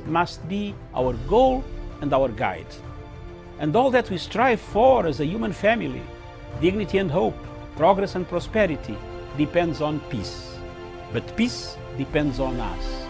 must be our goal and our guide. And all that we strive for as a human family, dignity and hope, progress and prosperity, depends on peace. But peace depends on us.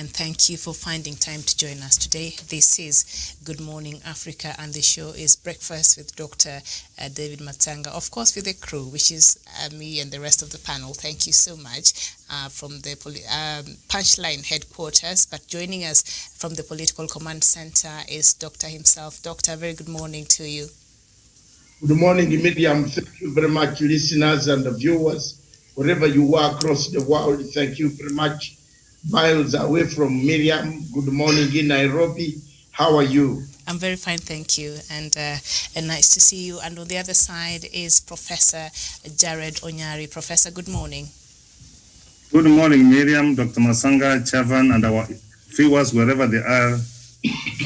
Thank you for finding time to join us today. This is Good Morning Africa, and the show is Breakfast with Dr. David Matanga, of course with the crew, which is me and the rest of the panel. Thank you so much from the Punchline headquarters. But joining us from the Political Command Center is Doctor himself. Doctor, very good morning to you. Good morning, Miriam. Thank you very much, listeners and the viewers, wherever you are across the world. Thank you very much. Miles away from Miriam. Good morning in Nairobi. How are you? I'm very fine, thank you, and nice to see you. And on the other side is Professor Jared Onyari. Professor, good morning. Good morning, Miriam, Dr. Masanga, Chavan, and our viewers wherever they are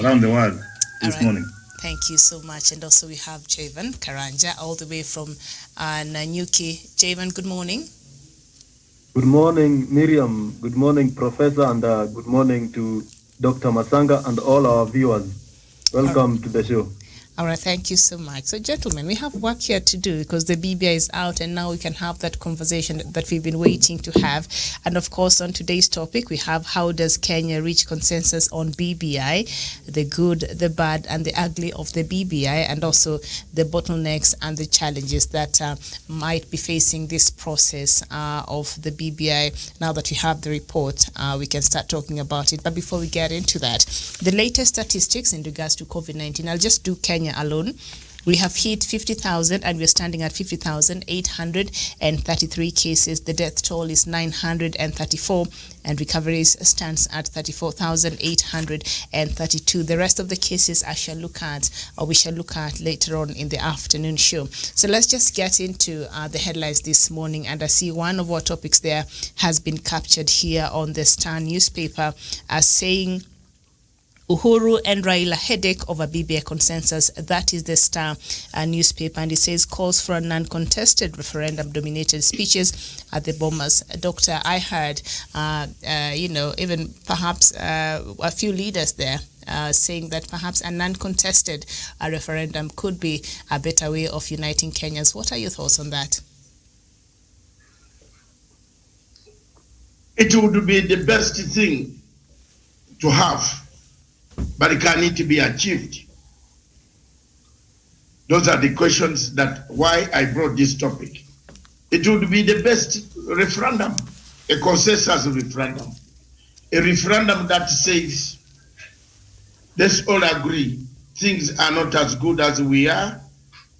around the world this morning. Thank you so much. And also we have Javan Karanja all the way from Nanyuki. Javan, good morning. Good morning, Miriam. Good morning, Professor, and good morning to Dr. Masanga and all our viewers. Welcome to the show. All right, thank you so much. So, gentlemen, we have work here to do because the BBI is out, and now we can have that conversation that we've been waiting to have. And of course, on today's topic, we have how does Kenya reach consensus on BBI, the good, the bad, and the ugly of the BBI, and also the bottlenecks and the challenges that might be facing this process of the BBI. Now that we have the report, we can start talking about it. But before we get into that, the latest statistics in regards to COVID-19, I'll just do Kenya alone. We have hit 50,000 and we're standing at 50,833 cases. The death toll is 934 and recoveries stands at 34,832. The rest of the cases we shall look at later on in the afternoon show. So let's just get into the headlines this morning, and I see one of our topics there has been captured here on the Star newspaper as saying Uhuru and Raila headache over BBI consensus. That is the Star newspaper, and it says calls for a non-contested referendum-dominated speeches at the Bomas. Doctor, I heard, even perhaps a few leaders there saying that perhaps a non-contested referendum could be a better way of uniting Kenyans. What are your thoughts on that? It would be the best thing to have, but it can need to be achieved. Those are the questions that why I brought this topic. It would be the best referendum, a consensus referendum, a referendum that says, let's all agree things are not as good as we are,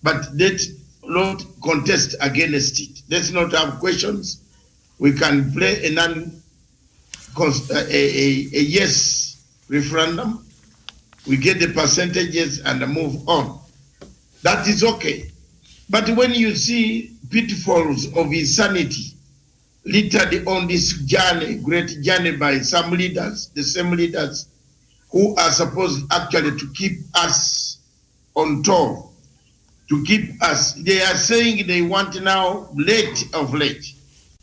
but let's not contest against it. Let's not have questions. We can play a yes referendum. We get the percentages and move on. That is okay. But when you see pitfalls of insanity littered on this journey, great journey by some leaders, the same leaders who are supposed actually to keep us on tour, to keep us, they are saying they want now late.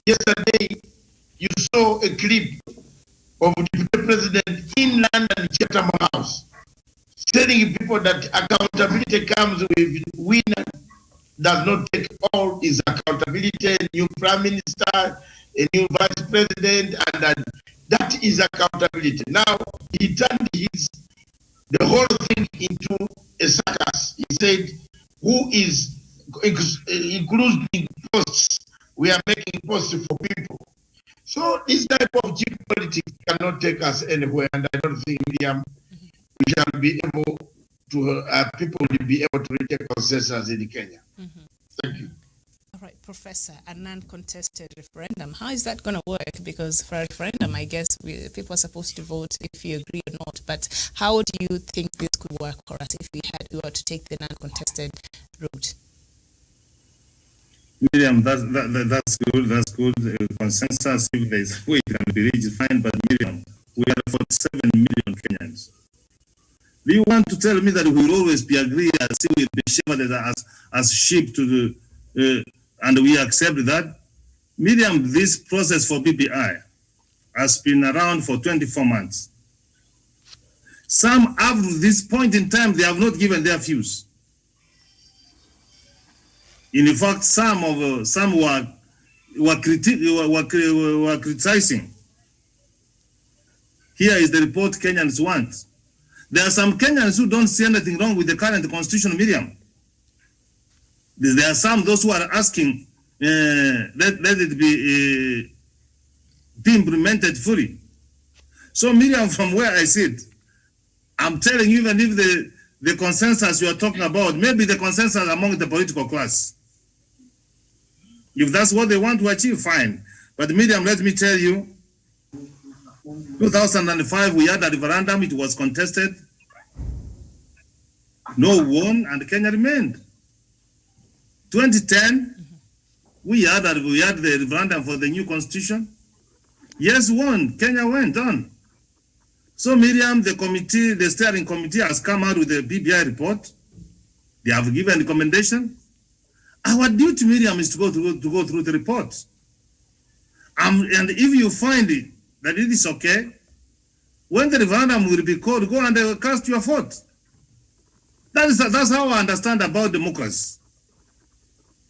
Yesterday, you saw a clip of the president in London Chatham House, telling people that accountability comes with winner does not take all his accountability, a new prime minister, a new vice president, and that is accountability. Now, he turned the whole thing into a circus. He said, who is including posts? We are making posts for people. So this type of geopolitics cannot take us anywhere, and I don't think, Miriam, we shall be able to, people will be able to reach a consensus in Kenya. Thank you. All right, Professor, a non-contested referendum. How is that going to work? Because for a referendum, I guess people are supposed to vote if you agree or not. But how do you think this could work for us if we were to take the non-contested route? Miriam, that's good. That's good. Consensus, if there is a way it can be reached, fine. But Miriam, we are 47 million Kenyans. Do you want to tell me that we will always be agreed as if we will be shepherded as sheep to the, and we accept that? Miriam, this process for BBI has been around for 24 months. Some, up to this point in time, they have not given their views. In fact, some were criticizing. Here is the report Kenyans want. There are some Kenyans who don't see anything wrong with the current constitution, Miriam. There are some, those who are asking, let it be implemented fully. So Miriam, from where I sit, I'm telling you, even if the consensus you are talking about, maybe the consensus among the political class, if that's what they want to achieve, fine. But Miriam, let me tell you, 2005, we had a referendum, it was contested. No won, and Kenya remained. 2010, we had the referendum for the new constitution. Yes, won, Kenya went on. So Miriam, the steering committee has come out with the BBI report. They have given recommendation. Our duty, Miriam, is to go through the report. And if you find it, that it is okay, when the referendum will be called, go and cast your vote. That's how I understand about democracy.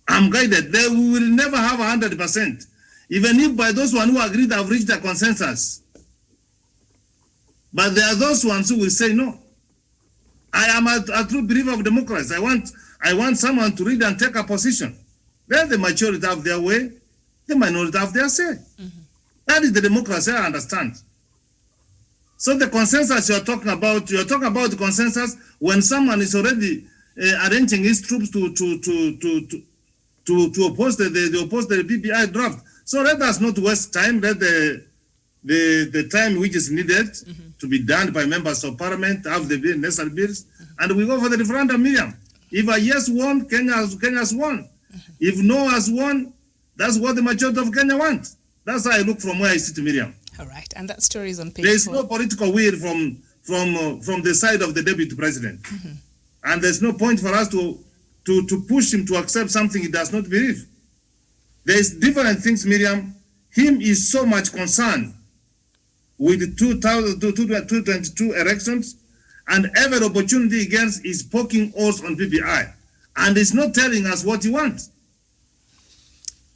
I'm guided. We will never have 100%. Even if by those ones who agreed have reached a consensus. But there are those ones who will say no. I am a true believer of democracy. I want someone to read and take a position. Then the majority have their way, the minority have their say. That is the democracy I understand. So the consensus you're talking about the consensus when someone is already arranging his troops to oppose the BBI draft. So let us not waste time. Let the time which is needed to be done by members of parliament, have the necessary bills, and we go for the referendum, Miriam. If a yes won, Kenya has won. If no has won, that's what the majority of Kenya want. That's how I look from where I sit, Miriam. All right, and that story is on page 4. There is no political will from the side of the deputy president, and there's no point for us to push him to accept something he does not believe. There's different things, Miriam. Him is so much concerned with the 2022 elections, and every opportunity he gets is poking holes on BBI, and is not telling us what he wants.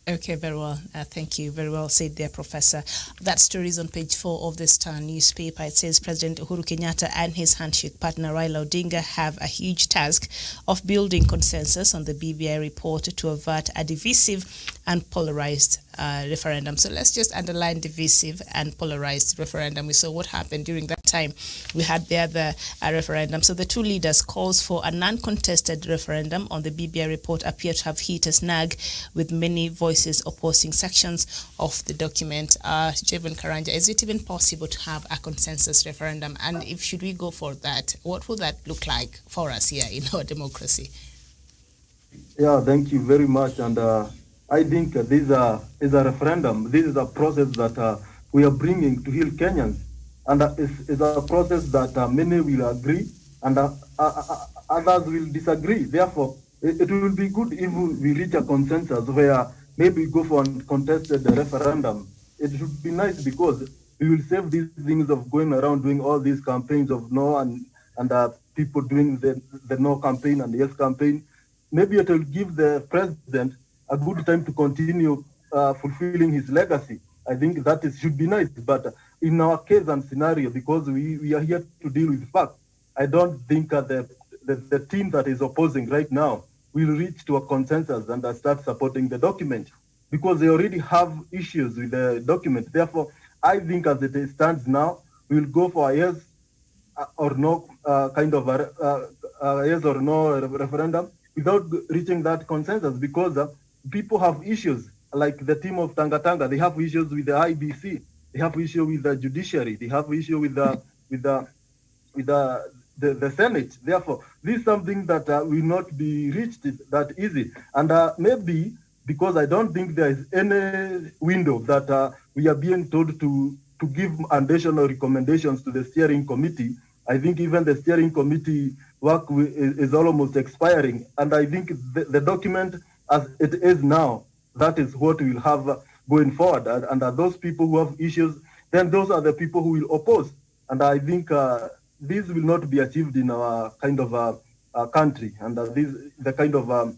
Okay, very well. Thank you. Very well said there, Professor. That story is on page 4 of the Star newspaper. It says President Uhuru Kenyatta and his handshake partner Raila Odinga have a huge task of building consensus on the BBI report to avert a divisive and polarized referendum. So let's just underline divisive and polarized referendum. We saw what happened during that time. We had the other referendum. So the two leaders' calls for a non-contested referendum on the BBI report appear to have hit a snag, with many voices opposing sections of the document. Jevon Karanja, is it even possible to have a consensus referendum? And if should we go for that, what would that look like for us here in our democracy? Yeah, thank you very much. And I think this is a referendum. This is a process that we are bringing to heal Kenyans. And it's a process that many will agree and others will disagree. Therefore, it will be good if we reach a consensus where maybe go for a contested referendum. It should be nice because we will save these things of going around doing all these campaigns of no and people doing the no campaign and the yes campaign. Maybe it will give the president a good time to continue fulfilling his legacy. I think that should be nice. But in our case and scenario, because we are here to deal with facts, I don't think the team that is opposing right now will reach to a consensus and start supporting the document, because they already have issues with the document. Therefore, I think as it stands now, we'll go for a yes or no kind of a yes or no referendum without reaching that consensus, because people have issues like the team of Tanga. They have issues with the IBC. They have issue with the judiciary. They have issue with the Senate. Therefore, this is something that will not be reached that easy. And maybe because I don't think there is any window that we are being told to give additional recommendations to the steering committee. I think even the steering committee work is almost expiring. And I think the document as it is now, that is what we'll have going forward. And those people who have issues, then those are the people who will oppose. And I think this will not be achieved in our kind of country, and this the kind of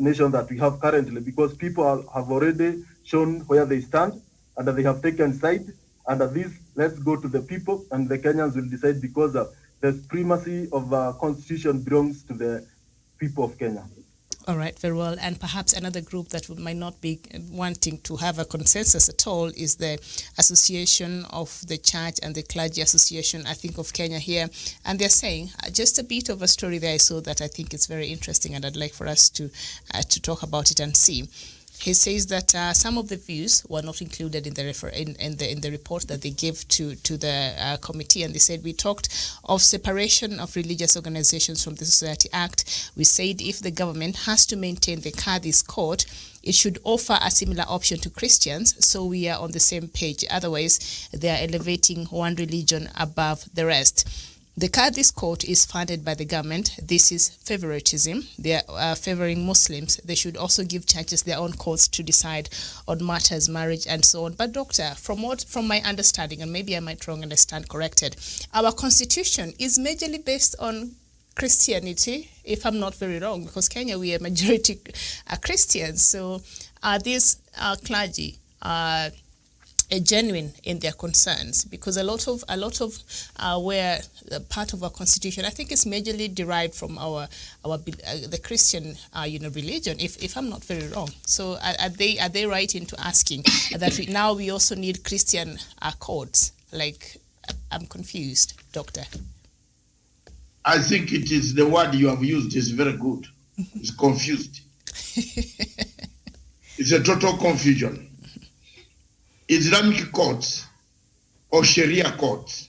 nation that we have currently, because people have already shown where they stand and they have taken side. And this, let's go to the people, and the Kenyans will decide, because the supremacy of constitution belongs to the people of Kenya. All right, very well. And perhaps another group that might not be wanting to have a consensus at all is the Association of the Church and the Clergy Association, I think, of Kenya here. And they're saying just a bit of a story there I saw that I think is very interesting, and I'd like for us to talk about it and see. He says that some of the views were not included in the report that they gave to the committee, and they said, we talked of separation of religious organizations from the Society Act. We said if the government has to maintain the Kadhi's court, it should offer a similar option to Christians, so we are on the same page. Otherwise, they are elevating one religion above the rest. The Kadhi's court is funded by the government. This is favoritism. They are favoring Muslims. They should also give churches their own courts to decide on matters, marriage, and so on. But doctor, from my understanding, and maybe I might wrong and I stand corrected, our constitution is majorly based on Christianity, if I'm not very wrong, because Kenya, we are majority Christians. So are these clergy genuine in their concerns? Because a lot of where part of our constitution, I think, is majorly derived from our the Christian religion, if I'm not very wrong. So are they right into asking that we also need Christian courts? Like, I'm confused, doctor. I think it is the word you have used is very good. It's confused. It's a total confusion. Islamic courts or Sharia courts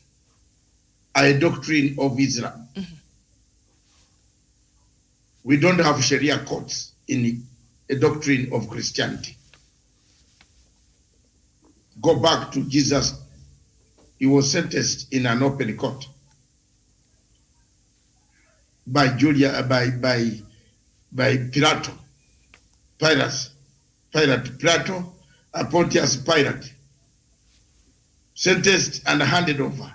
are a doctrine of Islam. Mm-hmm. We don't have Sharia courts in a doctrine of Christianity. Go back to Jesus. He was sentenced in an open court by Pilato, Pontius Pilate, sentenced and handed over,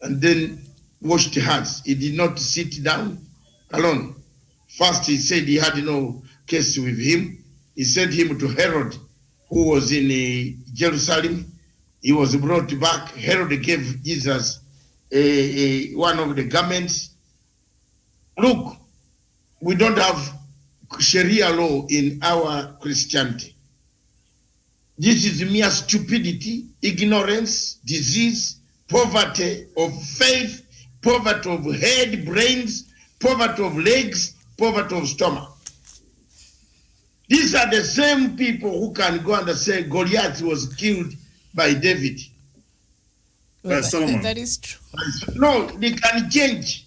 and then washed hands. He did not sit down alone. First, he said he had no case with him. He sent him to Herod, who was in Jerusalem. He was brought back. Herod gave Jesus one of the garments. Look, we don't have Sharia law in our Christianity. This is mere stupidity, ignorance, disease, poverty of faith, poverty of head, brains, poverty of legs, poverty of stomach. These are the same people who can go and say Goliath was killed by David. Well, that is true. No, they can change.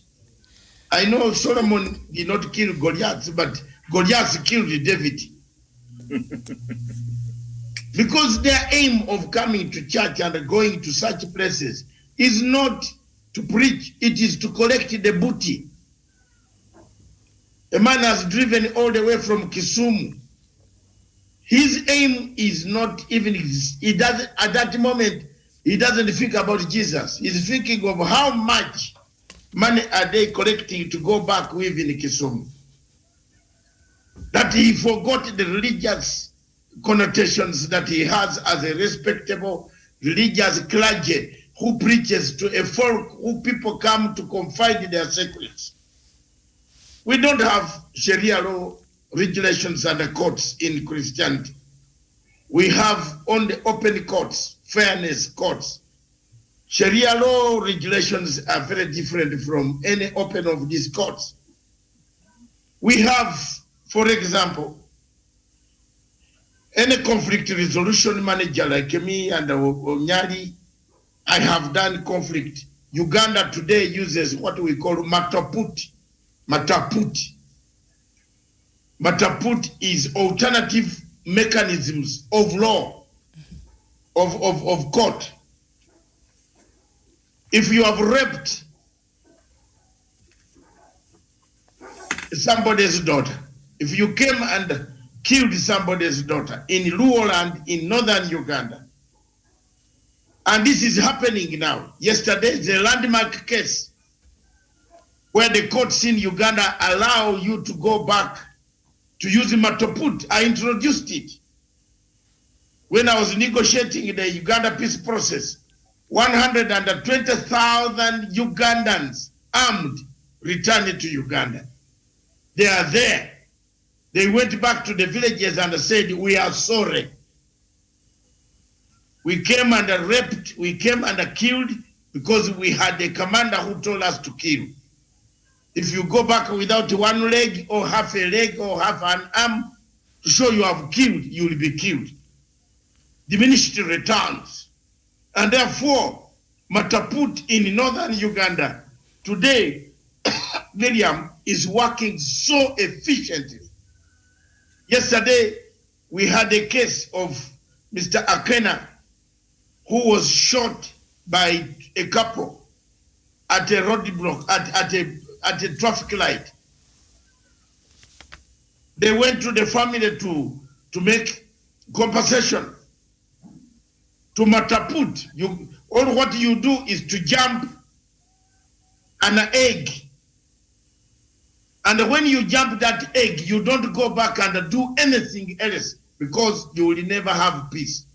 I know Solomon did not kill Goliath, but Goliath killed David. Because their aim of coming to church and going to such places is not to preach, it is to collect the booty. A man has driven all the way from Kisumu. His aim is not even, he doesn't, at that moment, he doesn't think about Jesus. He's thinking of how much money are they collecting to go back with in Kisumu. That he forgot the religious connotations that he has as a respectable religious clergy who preaches to a folk who people come to confide their secrets. We don't have Sharia law regulations and courts in Christianity. We have only open courts, fairness courts. Sharia law regulations are very different from any open of these courts. We have, for example, any conflict resolution manager like me and Onyari, I have done conflict. Uganda today uses what we call mataput. Mataput. Mataput is alternative mechanisms of law, of court. If you have raped somebody's daughter, if you came and killed somebody's daughter in Luoland in northern Uganda, and this is happening now. Yesterday, the landmark case where the courts in Uganda allow you to go back to use mataput. I introduced it when I was negotiating the Uganda peace process. 120,000 Ugandans armed returned to Uganda. They are there. They went back to the villages and said, we are sorry. We came and raped, we came and killed because we had a commander who told us to kill. If you go back without one leg or half a leg or half an arm to show you have killed, you will be killed. Diminished returns. And therefore, Mataput in northern Uganda today, Miriam, is working so efficiently. Yesterday, we had a case of Mr. Akena, who was shot by a couple at a roadblock, at a traffic light. They went to the family to make compensation. To Mataput, all what you do is to jump an egg. And when you jump that egg, you don't go back and do anything else because you will never have peace.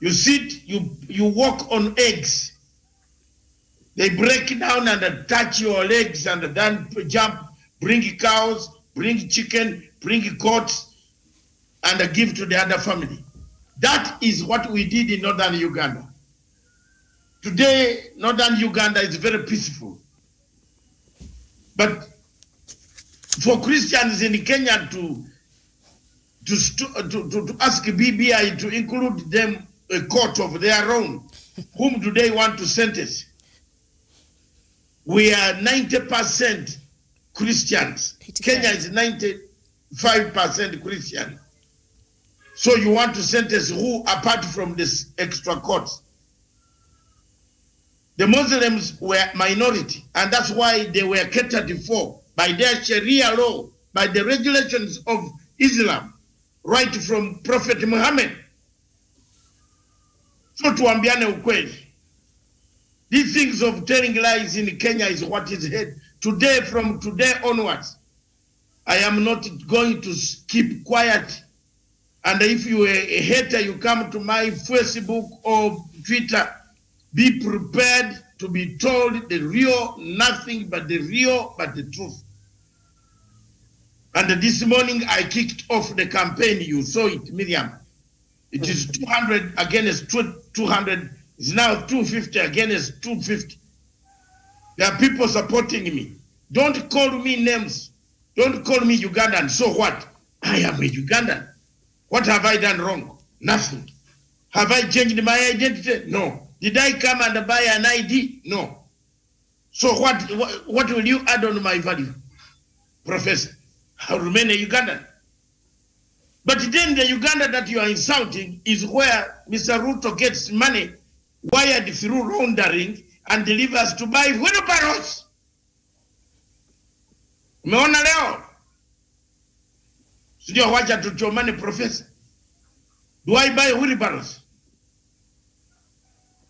You sit, you walk on eggs. They break down and touch your legs and then jump, bring cows, bring chicken, bring goats, and give to the other family. That is what we did in northern Uganda. Today, northern Uganda is very peaceful. But for Christians in Kenya to ask BBI to include them a court of their own, whom do they want to sentence? We are 90% Christians. 85. Kenya is 95% Christian. So you want to sentence who apart from this extra courts? The Muslims were minority, and that's why they were catered for by their Sharia law, by the regulations of Islam, right from Prophet Muhammad. So tuambiane ukweli. These things of telling lies in Kenya is what is heard. Today, from today onwards, I am not going to keep quiet. And if you are a hater, you come to my Facebook or Twitter, be prepared to be told the real, nothing but the real, but the truth. And this morning, I kicked off the campaign. You saw it, Miriam. It is 200 against 200. It's now 250 against 250. There are people supporting me. Don't call me names. Don't call me Ugandan. So what? I am a Ugandan. What have I done wrong? Nothing. Have I changed my identity? No. Did I come and buy an ID? No. So what will you add on my value, Professor? I'll remain a Ugandan. But then the Uganda that you are insulting is where Mr. Ruto gets money wired through laundering and delivers to buy wheelbarrows. Umeona leo? Sio wacha tuchomane, Professor. Do I buy wheelbarrows?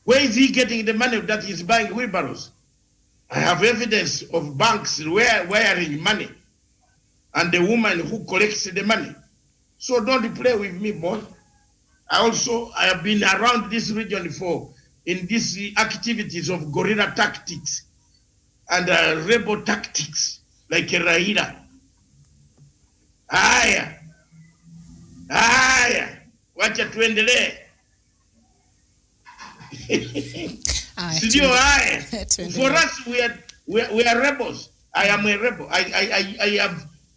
Where is he getting the money that he's buying wheelbarrows? I have evidence of banks wiring money and the woman who collects the money. So don't play with me, boy. I have been around this region in these activities of guerrilla tactics and rebel tactics like Raila. Haya, wacha tuendelee. Studio I. For us, we are rebels. I am a rebel. I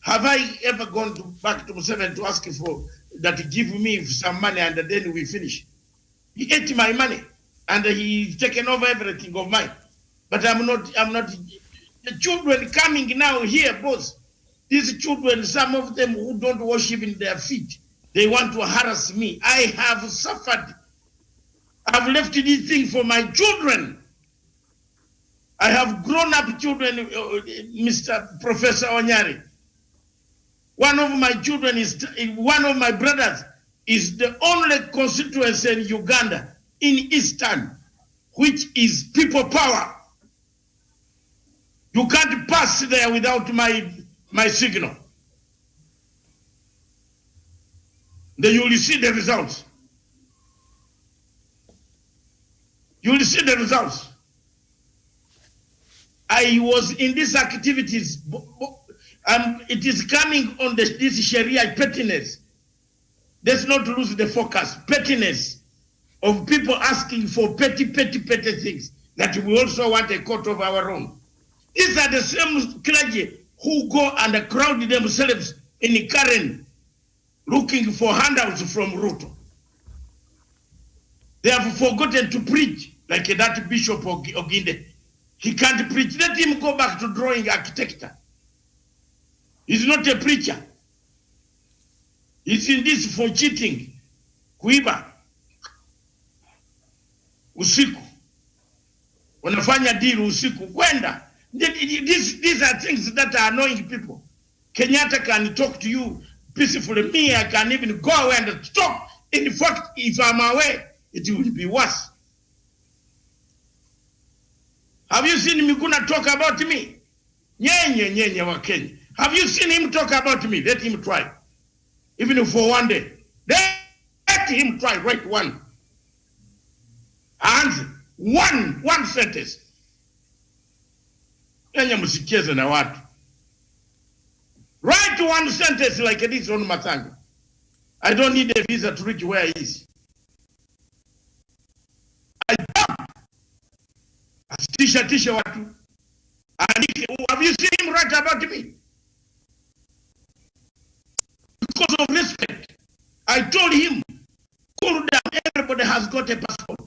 have I ever gone back to Museveni to ask for that give me some money and then we finish? He ate my money and he's taken over everything of mine. But I'm not. The children coming now here, boss. These children, some of them who don't worship in their feet, they want to harass me. I have suffered. I've left this thing for my children. I have grown up children, Mr. Professor Onyari. One of my children is, one of my brothers is the only constituency in Uganda, in Eastern, which is people power. You can't pass there without my signal. Then you will see the results. You will see the results. I was in these activities, it is coming on this Sharia pettiness. Let's not lose the focus. Pettiness of people asking for petty things that we also want a court of our own. These are the same clergy who go and crowd themselves in Karen looking for handouts from Ruto. They have forgotten to preach, like that Bishop Oginde. He can't preach. Let him go back to drawing architecture. He's not a preacher. He's in this for cheating. Kuiba. Usiku. Wanafanya deal usiku. Kwenda. These are things that are annoying people. Kenyatta can talk to you peacefully. Me, I can even go away and talk. In fact, if I'm away, it will be worse. Have you seen Miguna talk about me? Nye wa Kenya. Have you seen him talk about me? Let him try. Even for one day. Let him try. Write one. And one sentence. Kenya msikieze na watu. Write one sentence like this on Matanga. I don't need a visa to reach where he is. I don't. Tisha watu. Have you seen him write about me? Because of respect. I told him, cool down, everybody has got a passport.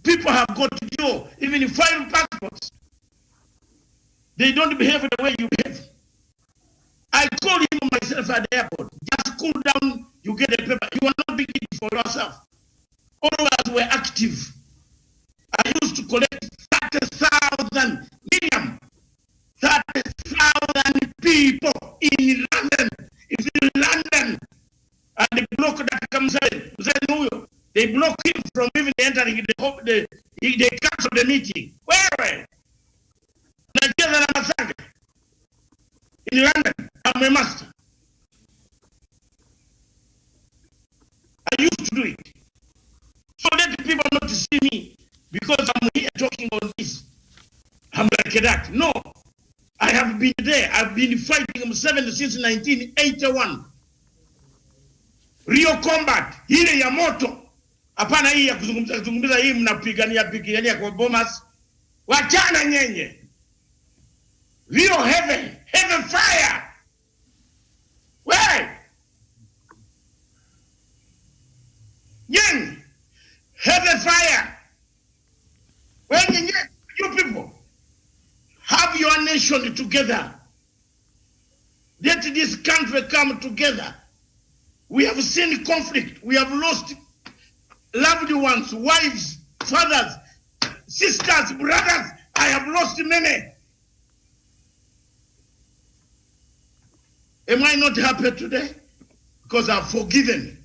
People have got to go, even 5 passports. They don't behave the way you behave. I called him myself at the airport. Just cool down, you get a paper. You are not beginning for yourself. All of us were active. I used to collect 30,000 million, 30,000 people in London. If in London, and the block that comes in, they block him from even entering they cancel the meeting. Where? In London, I'm a master. I used to do it. So let people not to see me because I'm here talking on this. I'm like that. No. I have been there. I've been fighting Museveni since 1981. Rio combat. Ile ya moto. Hapana hii ya kuzungumza hii mnapigania kwa bomas. Wachana nyenye. Rio heaven fire. Where? Yen. Heaven fire. When you people have your nation together. Let this country come together. We have seen conflict. We have lost loved ones, wives, fathers, sisters, brothers. I have lost many. Am I not happy today? Because I've forgiven.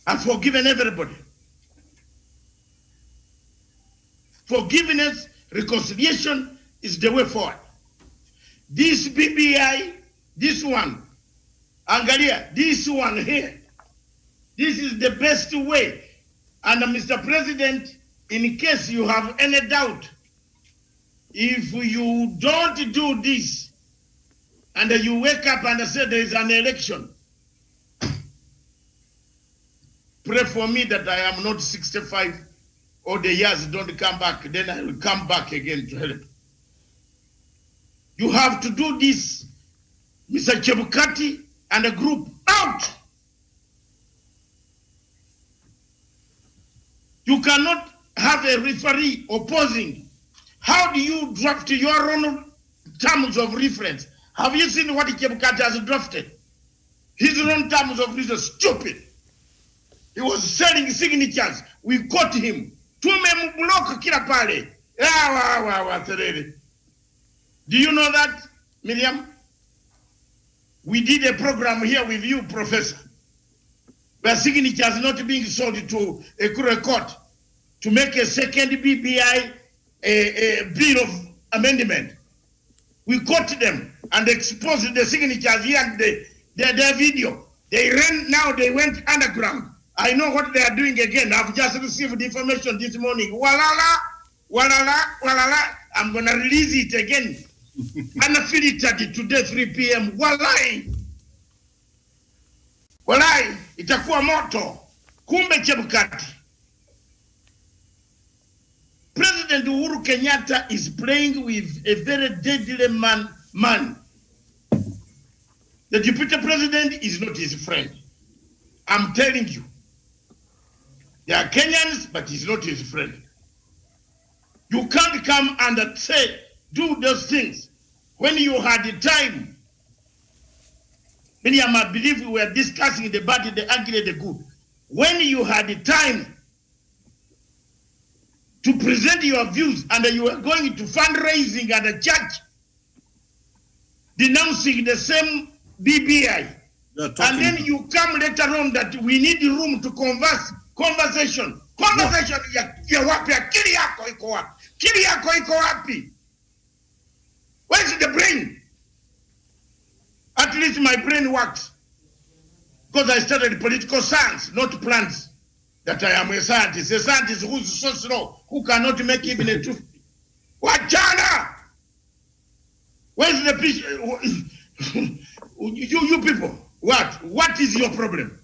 I've forgiven everybody. Forgiveness, reconciliation is the way forward. This BBI, this one, Angalia, this one here, this is the best way. And Mr. President, in case you have any doubt, if you don't do this, and you wake up and say there is an election, pray for me that I am not 65 or the years don't come back, then I will come back again to help. You have to do this, Mr. Chebukati and a group, out! You cannot have a referee opposing. How do you draft your own terms of reference? Have you seen what Chebukati has drafted? His own terms of reference, stupid. He was selling signatures. We caught him. Tumemblock kila pale. Do you know that, Miriam? We did a program here with you, Professor, where signatures not being sold to a court to make a second BBI bill of amendment. We caught them and exposed the signatures here and their video. They went underground. I know what they are doing again. I've just received information this morning. Walala, walala, walala. I'm going to release it again. Unfiltered today, 3 p.m. Walai. Walai, itakuwa moto. Kumbe Chebukati. President Uhuru Kenyatta is playing with a very deadly man. The deputy president is not his friend. I'm telling you. They are Kenyans, but he's not his friend. You can't come and say, do those things when you had the time. Miriam, I believe we were discussing the bad, the ugly, the good. When you had the time to present your views and you were going to fundraising at a church, denouncing the same BBI, and then you come later on that we need room to conversation ya wapi? Akili yako iko wapi? Akili yako iko wapi? Where's the brain? At least my brain works because I studied political science, not plants. That I am a scientist who's so slow, who cannot make even a truth. Wachana! Where's the peace? You people, what? What is your problem?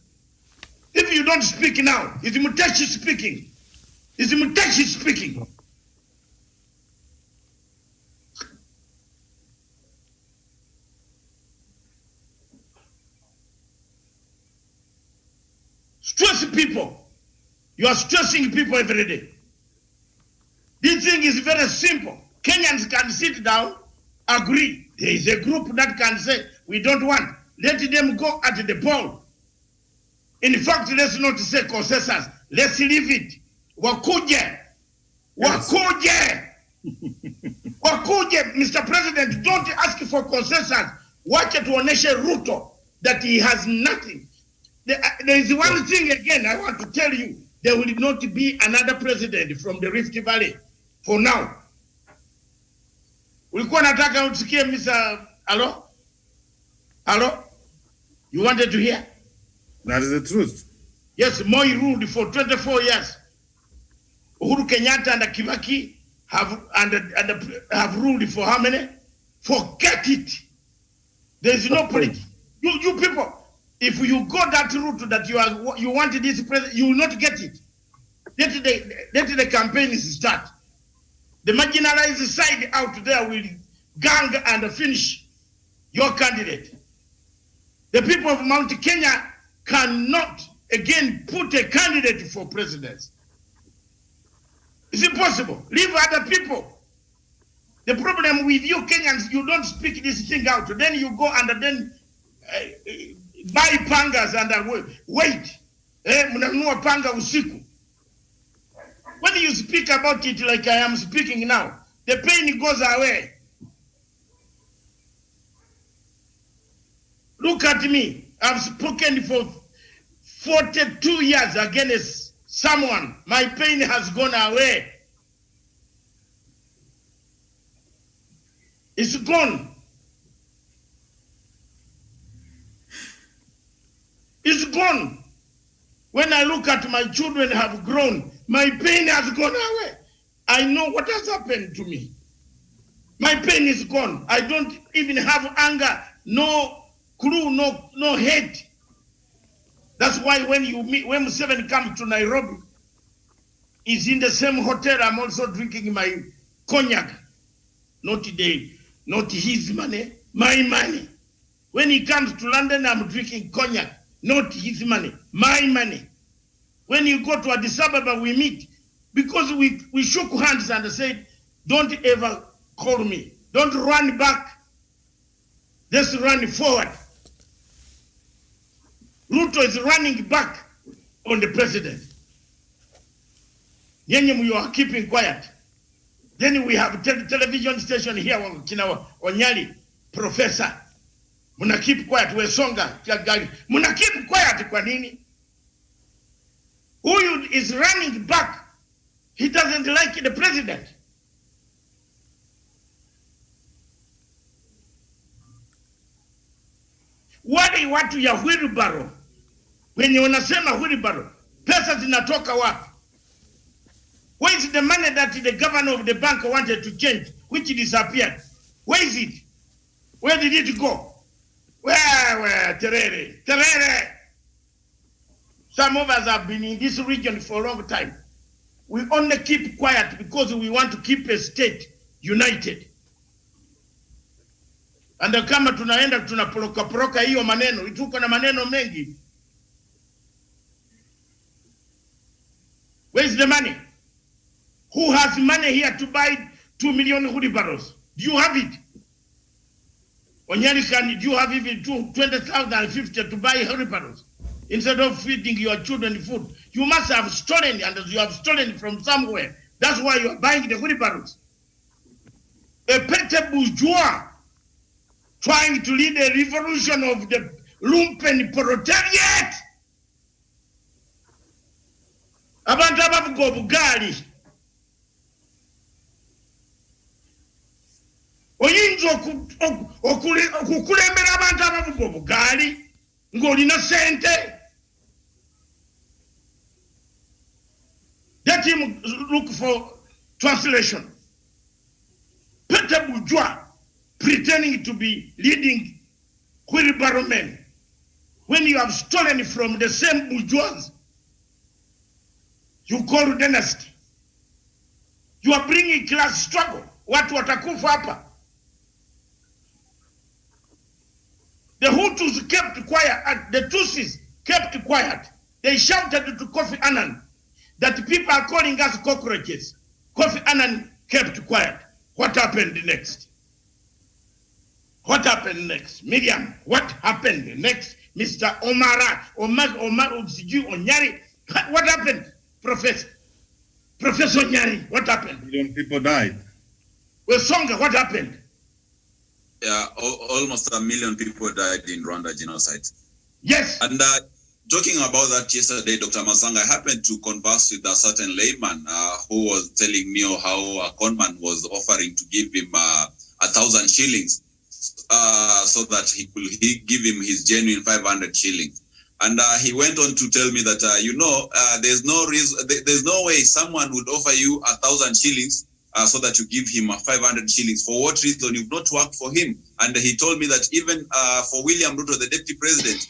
If you don't speak now, is Muteshi speaking? Is Muteshi speaking? Stress people. You are stressing people every day. This thing is very simple. Kenyans can sit down, agree. There is a group that can say, we don't want. Let them go at the poll. In fact, let's not say consensus. Let's leave it. Wakuje. Wakuje. Wakuje. Mr. President, don't ask for consensus. Watch it tuoneshe Ruto that he has nothing. There is one thing again I want to tell you. There will not be another president from the Rift Valley for now. Ulikuwa nataka usikie Mr. Hello? You wanted to hear? That is the truth. Yes, Moi ruled for 24 years. Uhuru Kenyatta and Kibaki have ruled for how many? Forget it. There is no politics. You people, if you go that route that you want this president, you will not get it. Let the campaigns start. The marginalized side out there will gang and finish your candidate. The people of Mount Kenya cannot again put a candidate for president. It's impossible. Leave other people. The problem with you Kenyans, you don't speak this thing out. Then you go and then buy pangas and wait. Mnanunua panga usiku. When you speak about it like I am speaking now, the pain goes away. Look at me. I've spoken for 42 years against someone. My pain has gone away. It's gone. It's gone. When I look at my children have grown, my pain has gone away. I know what has happened to me. My pain is gone. I don't even have anger, no clue, no hate. That's why when Museveni comes to Nairobi, he's in the same hotel. I'm also drinking my cognac. Not his money, my money. When he comes to London, I'm drinking cognac. Not his money, my money. When you go to Addis Ababa, we meet. Because we shook hands and said, don't ever call me. Don't run back. Just run forward. Ruto is running back on the president. Yenye you are keeping quiet. Then we have television station here, Onyali, Professor. Muna keep quiet, we songa. Muna keep quiet kwa nini? Who is running back? He doesn't like the president. Wale watu ya wheelbarrow, wenye wanasema wheelbarrow, pesa zinatoka wapi? Where is the money that the governor of the bank wanted to change, which disappeared? Where is it? Where did it go? Where, Terere. Some of us have been in this region for a long time. We only keep quiet because we want to keep a state united. And kama tunaenda tunaporoka hiyo maneno, tuko na maneno mengi. Where is the money? Who has money here to buy 2 million wheelbarrows? Do you have it? Onyari, do you have even 20,050 to buy wheelbarrows? Instead of feeding your children food, you must have stolen, and you have stolen from somewhere. That's why you are buying the wheelbarrows. A petty bourgeois trying to lead a revolution of the lumpen proletariat. Abantu abavuga obugaali. Oyinza okukulembera abantu abavuga obugaali ng'olina sente. Let him look for translation. Peter bourgeois pretending to be leading wheelbarrow men when you have stolen from the same bourgeois you call dynasty. You are bringing class struggle. Watu watakufa hapa. The Hutus kept quiet, the Tutsis kept quiet. They shouted to Kofi Annan that people are calling us cockroaches. Kofi Annan kept quiet. What happened next? What happened next? Miriam, what happened next? Mr. Omar Onyari, what happened? Professor Onyari, what happened? Million people died. Well, Songa, what happened? Yeah, almost 1 million people died in Rwanda genocide. Yes. And talking about that yesterday, Dr. Masanga, I happened to converse with a certain layman who was telling me how a conman was offering to give him 1,000 shillings so that he could give him his genuine 500 shillings. And he went on to tell me that, there's no reason, there's no way someone would offer you 1,000 shillings so that you give him 500 shillings. For what reason? You've not worked for him. And he told me that even for William Ruto, the deputy president,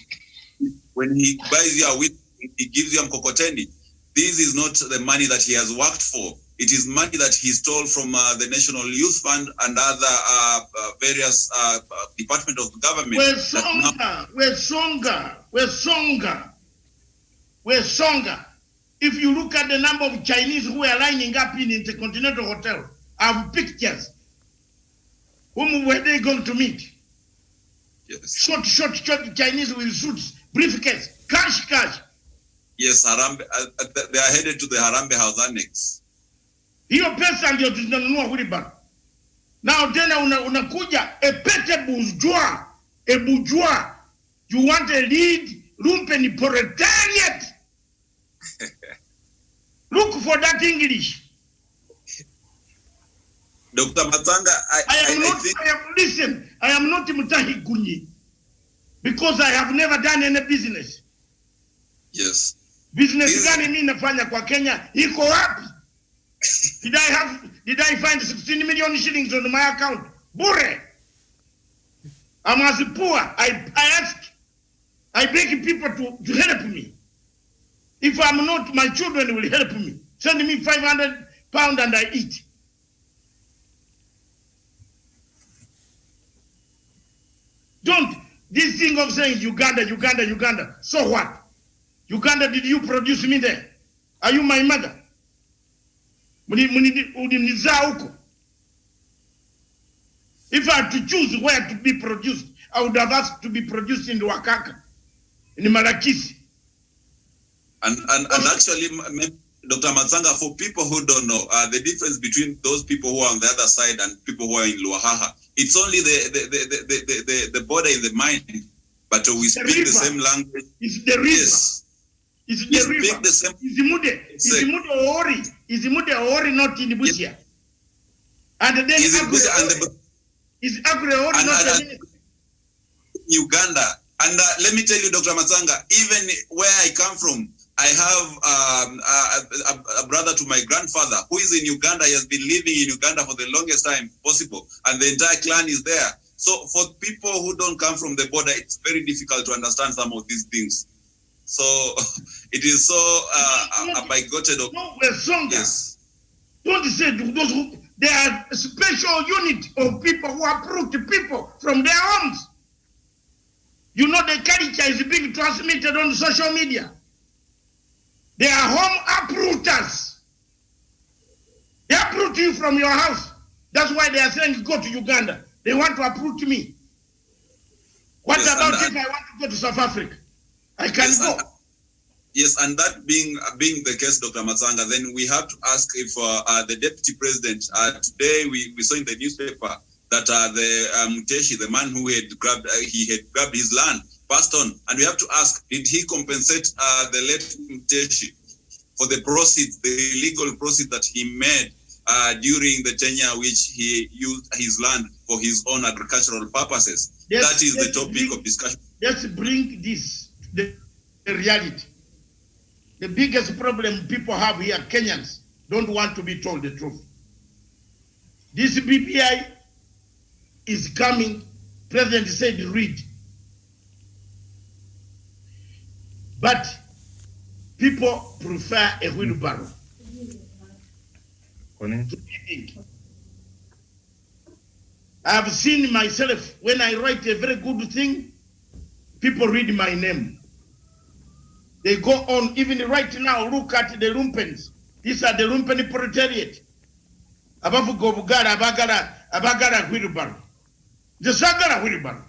when he buys you a wheat, he gives you a mkokoteni. This is not the money that he has worked for. It is money that he stole from the National Youth Fund and other various departments of the government. We're Songa. If you look at the number of Chinese who are lining up in Intercontinental Hotel, I have pictures. Whom were they going to meet? Yes. Short Chinese with suits, briefcase, cash. Yes, Harambe, they are headed to the Harambe House Annex. Hiyo pesa ndio tunanunua wheelbarrow. Now tena unakuja a petty bourgeois, you want a lead lumpen proletariat. Look for that English. Dr. Matanga, I am not Mutahi Kunyi because I have never done any business. Yes. Business gani mimi nafanya kwa Kenya iko wapi? Did I find 16 million shillings on my account? Bure. I'm as poor. I I beg people to help me. If I'm not, my children will help me. Send me 500 pounds and I eat. Don't, this thing of saying Uganda, Uganda, Uganda. So what? Uganda, did you produce me there? Are you my mother? If I had to choose where to be produced, I would have asked to be produced in Wakaka, in Malakisi. And actually, Dr. Matsanga, for people who don't know, the difference between those people who are on the other side and people who are in Luahaha, it's only the border in the mind, but we speak the same language. It's the river. Yes. It's the river. Speak the same. Izimude Ori. Izimude Ori, not in Busia. Yes. And then is Agre Ori, not in Uganda. And let me tell you, Dr. Matsanga, even where I come from, I have a brother to my grandfather who is in Uganda. He has been living in Uganda for the longest time possible, and the entire clan is there. So for people who don't come from the border, it's very difficult to understand some of these things. So it is so bigoted. Yes. Don't say those who, they are a special unit of people who uproot people from their homes. You know the culture is being transmitted on social media. They are home uprooters. They uproot you from your house. That's why they are saying go to Uganda. They want to uproot me. What about if I want to go to South Africa? I can go. Yes, and that being the case, Dr. Matsanga, then we have to ask if the deputy president, today we saw in the newspaper that the Muteshi, the man who had grabbed his land, passed on, and we have to ask, did he compensate the late Muteshi for the proceeds, the illegal proceeds that he made during the tenure which he used his land for his own agricultural purposes? That is the topic of discussion. Let's bring this the reality. The biggest problem people have here, Kenyans, don't want to be told the truth. This BBI is coming. President said read. But people prefer a wheelbarrow. I have seen myself, when I write a very good thing, people read my name. They go on, even right now, look at the Lumpens. These are the Lumpen proletariat. Abafu Gobugara, Abagara wheelbarrow. The Sagara wheelbarrow.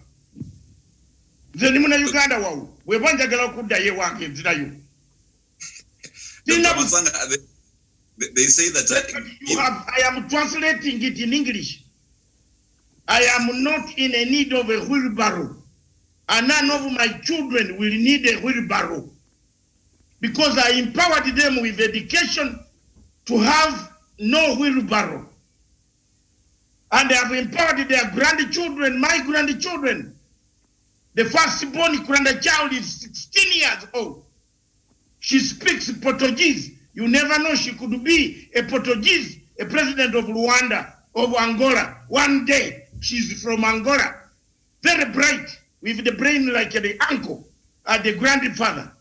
The Nimuna Uganda wow. We want to go to the work in Zidayu. They say that I am translating it in English. I am not in a need of a wheelbarrow. And none of my children will need a wheelbarrow. Because I empowered them with education to have no wheelbarrow. And I have empowered their grandchildren, my grandchildren. The firstborn grandchild is 16 years old. She speaks Portuguese. You never know she could be a Portuguese, a president of Rwanda, of Angola. One day, she's from Angola. Very bright, with the brain like the uncle, the grandfather.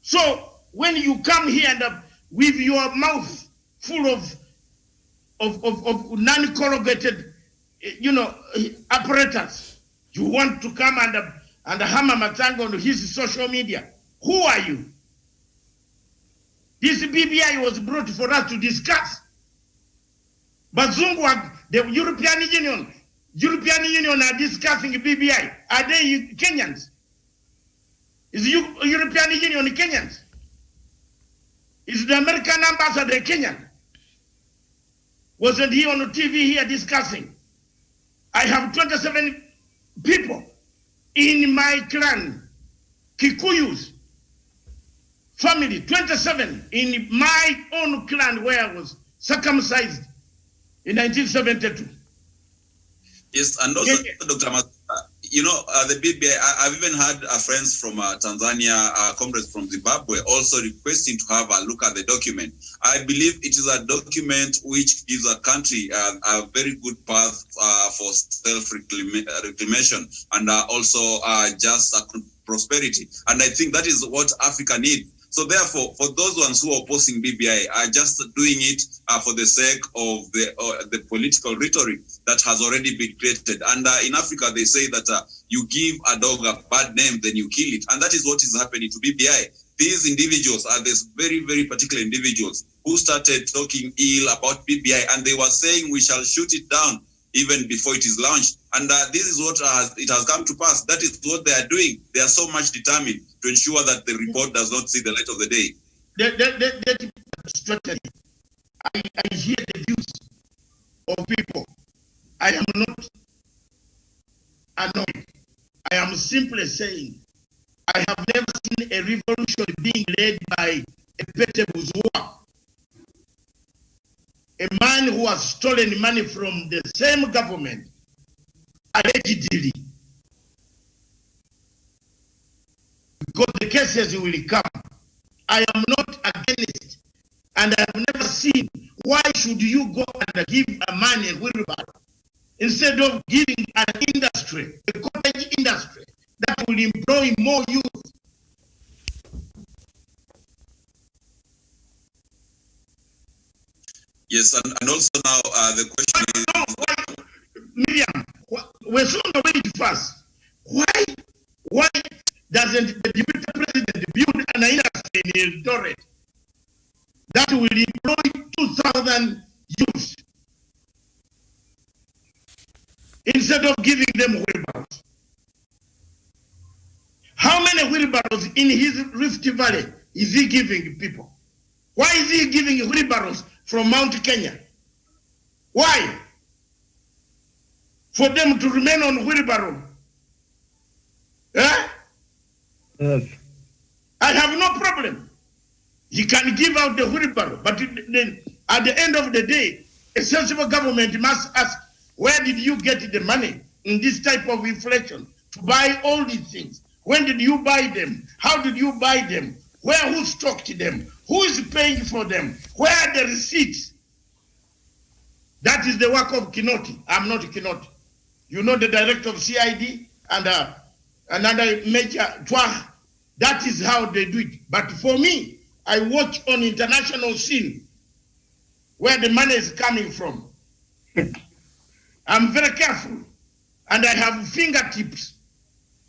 So, when you come here and with your mouth full of non-corrugated, apparatus, you want to come and hammer Matsanga on his social media. Who are you? This BBI was brought for us to discuss. But Zungu, the European Union are discussing BBI. Are they Kenyans? Is the European Union Kenyans? Is the American ambassador Kenyan? Wasn't he on the TV here discussing? I have 27 people in my clan, Kikuyus, family, 27 in my own clan where I was circumcised in 1972. Yes, and also, Dr. Matsanga, the BBI, I've even had friends from Tanzania, comrades from Zimbabwe, also requesting to have a look at the document. I believe it is a document which gives a country a very good path for self-reclamation and also just prosperity. And I think that is what Africa needs. So therefore, for those ones who are opposing BBI are just doing it for the sake of the political rhetoric that has already been created. And in Africa, they say that you give a dog a bad name, then you kill it. And that is what is happening to BBI. These individuals are these very, very particular individuals who started talking ill about BBI, and they were saying we shall shoot it down even before it is launched. And this is what it has come to pass. That is what they are doing. They are so much determined to ensure that the report does not see the light of the day. That strategy. I hear the views of people. I am not annoyed. I am simply saying I have never seen a revolution being led by a Pete Buzua, a man who has stolen money from the same government, allegedly. Because the cases will come. I am not against, and I have never seen, why should you go and give a man a wheelbarrow instead of giving an industry, a cottage industry, that will employ more youth? Yes, and also now the question is... Miriam, we're so away fast. Why doesn't the deputy president build an industry in Eldoret that will employ 2,000 youth instead of giving them wheelbarrows? How many wheelbarrows in his Rift Valley is he giving people? Why is he giving wheelbarrows from Mount Kenya? Why? For them to remain on wheelbarrow? Eh? Yes. I have no problem. He can give out the wheelbarrow, but then at the end of the day, a sensible government must ask, where did you get the money in this type of inflation to buy all these things? When did you buy them? How did you buy them? Who stocked them? Who is paying for them? Where are the receipts? That is the work of Kinoti. I'm not Kinoti. You know the director of CID and another major Twa. That is how they do it. But for me, I watch on international scene where the money is coming from. I'm very careful, and I have fingertips.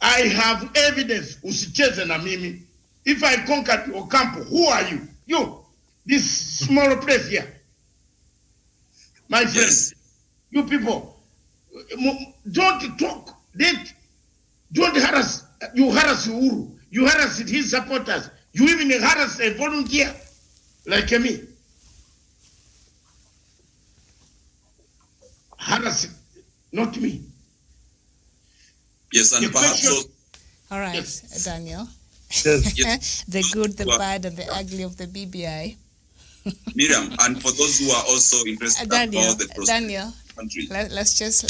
I have evidence. Usicheze na mimi. If I conquer Ocampo, who are you? You, this small place here. My friends, you people, don't talk. Don't harass. You harass Uhuru. You harass his supporters. You even harass a volunteer like me. Harass it, not me. Yes, and perhaps so. All right, Yes. Daniel. Yes. The good, the bad, and the ugly of the BBI. Miriam, and for those who are also interested about the Daniel, country. let's just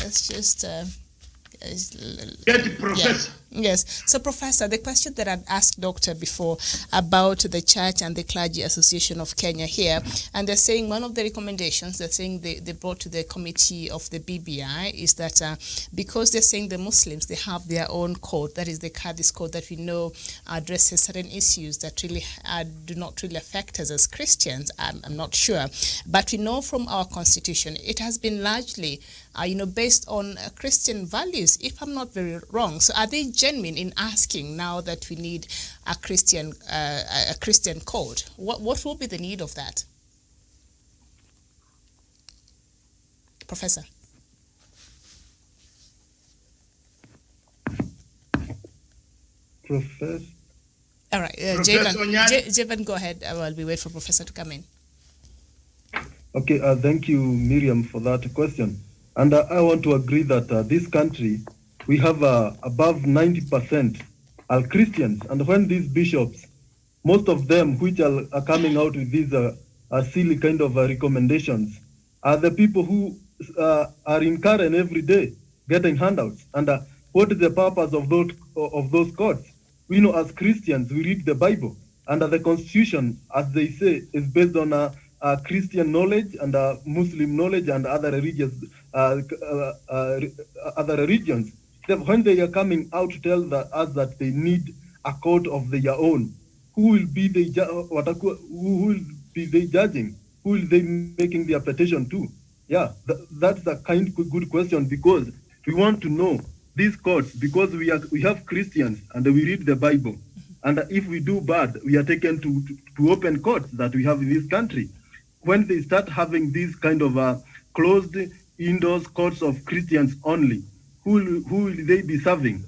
Get the professor. Yes. So, Professor, the question that I'd asked Doctor before about the Church and the Clergy Association of Kenya here, and they're saying one of the recommendations they're saying they brought to the committee of the BBI is that because they're saying the Muslims, they have their own code, that is the Qadis code that we know addresses certain issues that really do not really affect us as Christians. I'm not sure. But we know from our constitution, it has been largely based on Christian values, if I'm not very wrong. So are they genuine in asking now that we need a Christian code? What will be the need of that? Professor. Professor. All right, Javan, go ahead while we wait for Professor to come in. Okay, thank you, Miriam, for that question. And I want to agree that this country, we have above 90% are Christians. And when these bishops, most of them which are coming out with these silly kind of recommendations, are the people who are in Karen every day getting handouts. And what is the purpose of those courts? We know as Christians, we read the Bible. And the Constitution, as they say, is based on Christian knowledge and Muslim knowledge and other religious other religions. When they are coming out to tell us that they need a court of their own, who will be the who will be they judging? Who will they making their petition to? Yeah, that's a good question, because we want to know these courts, because we have Christians and we read the Bible, and if we do bad, we are taken to open courts that we have in this country. When they start having these kind of closed indoors courts of Christians only, who will they be serving?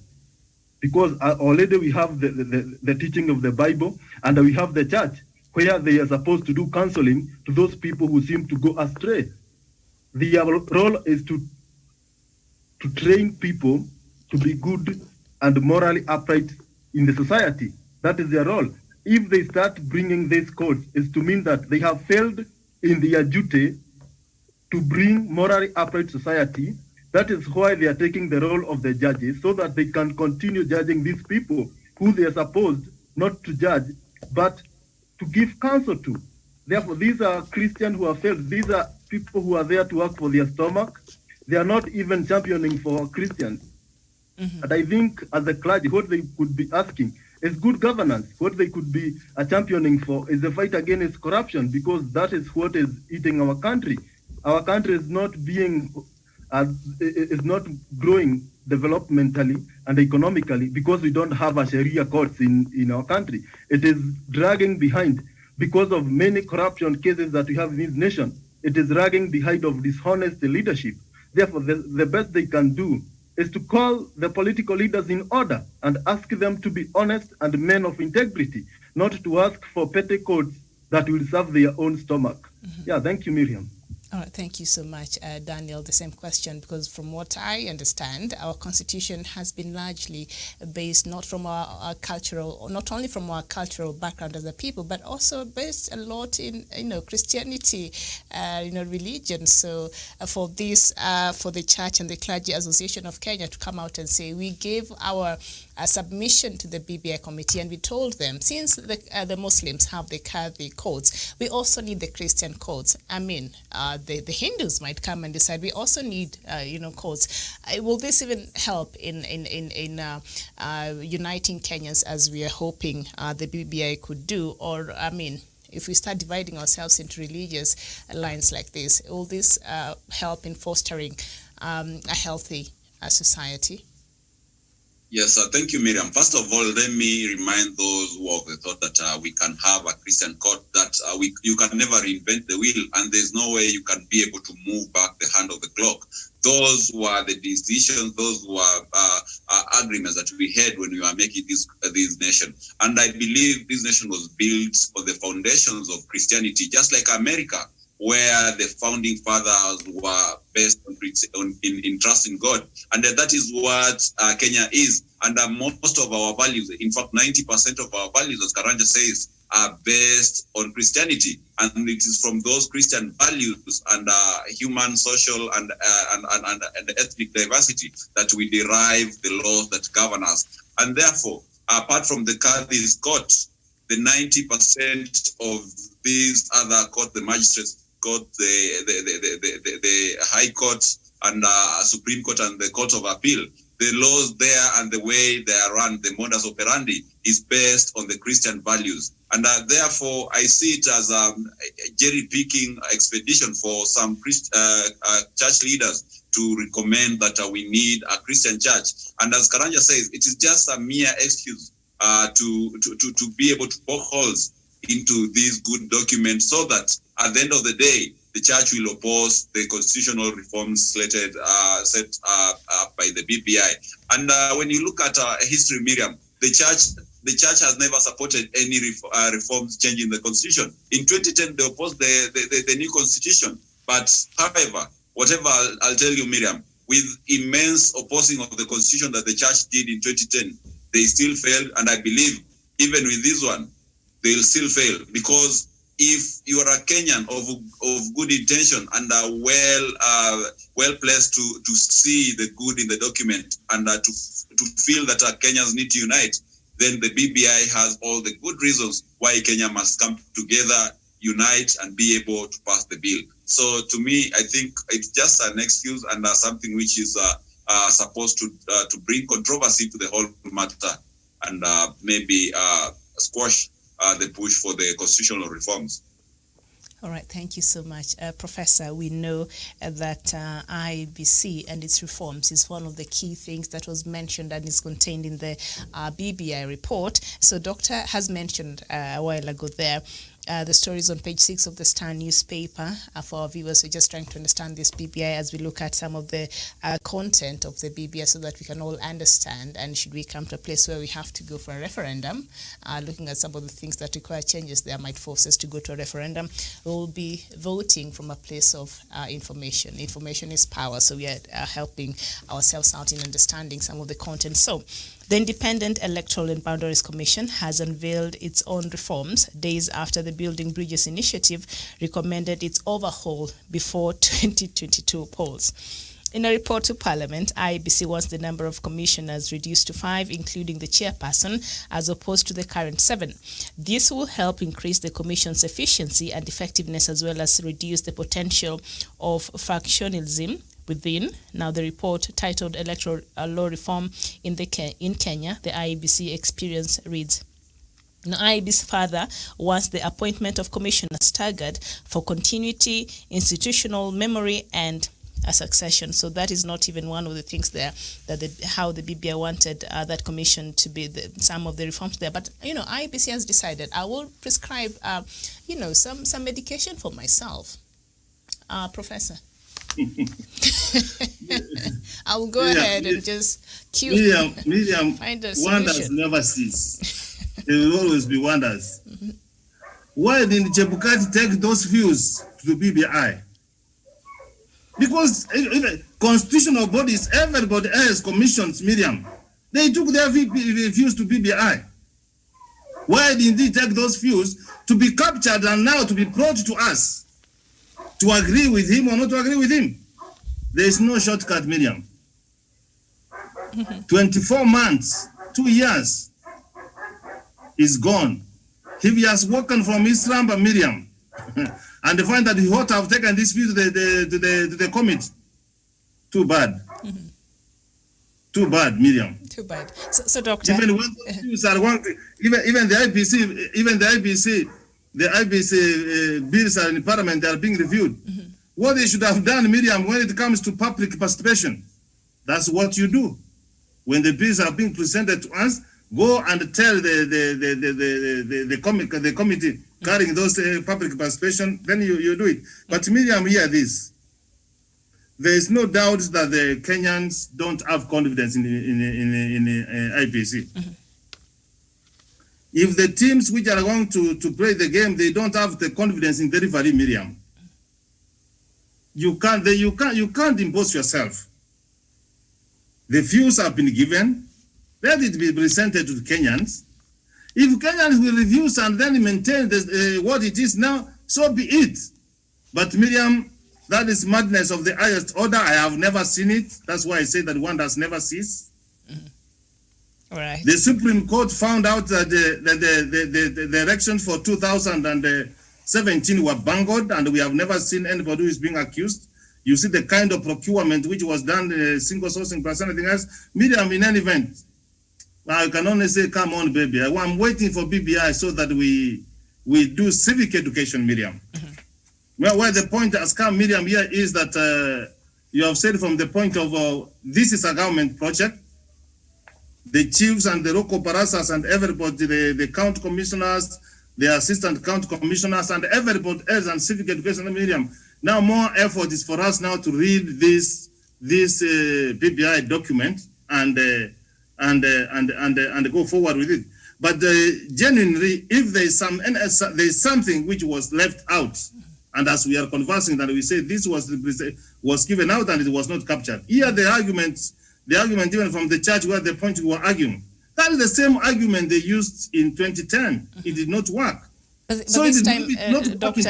Because already we have the teaching of the Bible, and we have the church where they are supposed to do counseling to those people who seem to go astray. Their role is to train people to be good and morally upright in the society. That is their role. If they start bringing these codes, it's to mean that they have failed in their duty to bring morally upright society. That is why they are taking the role of the judges, so that they can continue judging these people who they are supposed not to judge, but to give counsel to. Therefore, these are Christians who have failed. These are people who are there to work for their stomach. They are not even championing for Christians. And I think as a clergy, what they could be asking is good governance. What they could be championing for is the fight against corruption, because that is what is eating our country. Our country is not is not growing developmentally and economically because we don't have a Sharia courts in our country. It is dragging behind because of many corruption cases that we have in this nation. It is dragging behind of dishonest leadership. Therefore, the best they can do is to call the political leaders in order and ask them to be honest and men of integrity, not to ask for petty codes that will serve their own stomach. Yeah, thank you, Miriam. All right, thank you so much, Daniel. The same question, because from what I understand, our constitution has been largely based not from our cultural, or not only from our cultural background as a people, but also based a lot in Christianity, religion. So for this, for the Church and the Clergy Association of Kenya to come out and say, we gave our submission to the BBI committee, and we told them, since the Muslims have the Kadhi codes, we also need the Christian codes. I mean, the Hindus might come and decide we also need codes. Will this even help in uniting Kenyans as we are hoping the BBI could do? Or I mean, if we start dividing ourselves into religious lines like this, will this help in fostering a healthy society? Yes, thank you, Miriam. First of all, let me remind those who have the thought that we can have a Christian court, that you can never reinvent the wheel, and there's no way you can be able to move back the hand of the clock. Those were the decisions, those were agreements that we had when we were making this nation. And I believe this nation was built on the foundations of Christianity, just like America, where the founding fathers were based in trust in God. And that is what Kenya is. And most of our values, in fact, 90% of our values, as Karanja says, are based on Christianity. And it is from those Christian values and human, social, and ethnic diversity that we derive the laws that govern us. And therefore, apart from the Kadhi's court, the 90% of these other courts, the magistrates court, the High Court and Supreme Court and the Court of Appeal, the laws there and the way they are run, the modus operandi, is based on the Christian values. And therefore, I see it as a jerry-picking expedition for some church leaders to recommend that we need a Christian church. And as Karanja says, it is just a mere excuse to be able to poke holes into these good documents, so that at the end of the day, the church will oppose the constitutional reforms set up by the BBI. And when you look at history, Miriam, the church has never supported any reforms changing the constitution. In 2010, they opposed the new constitution. But however, whatever I'll tell you, Miriam, with immense opposing of the constitution that the church did in 2010, they still failed. And I believe even with this one, they'll still fail, because if you are a Kenyan of good intention and are well placed to see the good in the document and to feel that Kenyans need to unite, then the BBI has all the good reasons why Kenya must come together, unite, and be able to pass the bill. So to me, I think it's just an excuse and something which is supposed to bring controversy to the whole matter. and maybe squash the push for the constitutional reforms. All right, thank you so much. Professor, we know that IEBC and its reforms is one of the key things that was mentioned and is contained in the BBI report. So Doctor has mentioned a while ago there the stories on page 6 of the Star newspaper. For our viewers, we're just trying to understand this BBI as we look at some of the content of the BBI so that we can all understand. And should we come to a place where we have to go for a referendum, looking at some of the things that require changes there might force us to go to a referendum, we'll be voting from a place of information. Information is power, so we are helping ourselves out in understanding some of the content. So the Independent Electoral and Boundaries Commission has unveiled its own reforms days after the Building Bridges initiative recommended its overhaul before 2022 polls. In a report to Parliament, IEBC wants the number of commissioners reduced to 5, including the chairperson, as opposed to the current 7. This will help increase the Commission's efficiency and effectiveness, as well as reduce the potential of factionalism within. Now, the report titled Electoral Law Reform in Kenya, the IEBC Experience reads, now, IEBC further wants the appointment of commissioners staggered for continuity, institutional memory, and a succession. So that is not even one of the things there that how the BBI wanted that commission to be some of the reforms there. But IEBC has decided I will prescribe some medication for myself, Professor. I will go ahead and just Miriam, find a wonders solution. never cease. There will always be wonders. Mm-hmm. Why didn't Chebukati take those views to the BBI? Because constitutional bodies, everybody else commissions, Miriam, they took their views to BBI. Why didn't they take those views to be captured and now to be brought to us to agree with him or not to agree with him? There is no shortcut, Miriam. 24 months, 2 years is gone. If he has woken from his slumber, Miriam, and they find that he ought to have taken this view to the committee, too bad. Mm-hmm. Too bad, Miriam. Too bad. So Doctor, even when the views are even the IBC bills are in Parliament, they are being reviewed. Mm-hmm. What they should have done, Miriam, when it comes to public participation, that's what you do. When the bills are being presented to us, go and tell the committee carrying those public participation, then you do it. But Miriam, hear this. There is no doubt that the Kenyans don't have confidence in IEBC. Mm-hmm. If the teams which are going to play the game, they don't have the confidence in delivery, Miriam, you can't impose yourself. The views have been given. Let it be presented to the Kenyans. If Kenyans will refuse and then maintain what it is now, so be it. But Miriam, that is madness of the highest order. I have never seen it. That's why I say that one does never cease. Mm-hmm. All right. The Supreme Court found out that the elections for 2017 were bungled, and we have never seen anybody who is being accused. You see the kind of procurement which was done, single sourcing plus anything else. Miriam, in any event, I can only say, come on, baby. I'm waiting for BBI so that we do civic education, Miriam. Mm-hmm. Well, where the point has come, Miriam, here is that you have said from the point of this is a government project. The chiefs and the local parasas and everybody, the county commissioners, the assistant county commissioners, and everybody else and civic education, Miriam. Now more effort is for us now to read this BBI document and go forward with it. But genuinely, if there is something which was left out, and as we are conversing, that we say this was given out and it was not captured. Here, the argument even from the church where the point we were arguing, that is the same argument they used in 2010. It did not work. But this time, Doctor,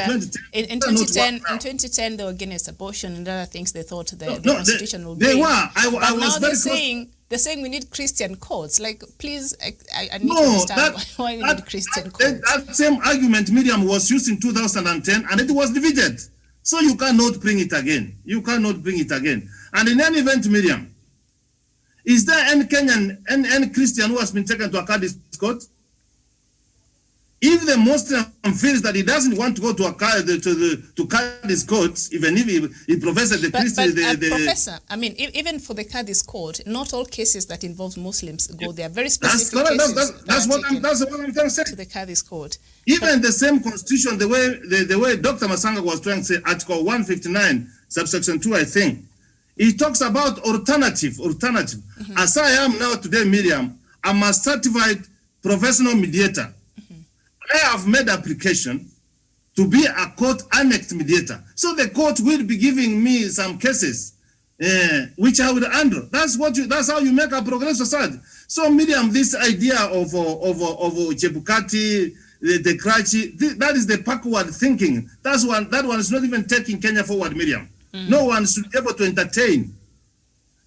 in 2010, they were against abortion and other things. They thought the Constitution would be. They were. I was very close. They're saying we need Christian courts. Like, please, I need to understand why we need Christian courts. That same argument, Miriam, was used in 2010, and it was defeated. So you cannot bring it again. You cannot bring it again. And in any event, Miriam, Is there any Kenyan, any Christian who has been taken to a Kurdish court? If the Muslim feels that he doesn't want to go to Kurdish courts, even if he professes the Christian, Professor, I mean, even for the Kurdish court, not all cases that involve Muslims go there. Very specific cases. That's what I'm trying to say. To the Kurdish court. Even the same constitution, the way Dr. Masanga was trying to say, Article 159, subsection 2, I think, it talks about alternative. As I am now today, Miriam, I'm a certified professional mediator. I have made application to be a court annexed mediator. So the court will be giving me some cases which I will handle. That's how you make a progressive society. So Miriam, this idea of Chebukati, the Karachi, that is the backward thinking. That one is not even taking Kenya forward, Miriam. No one should be able to entertain.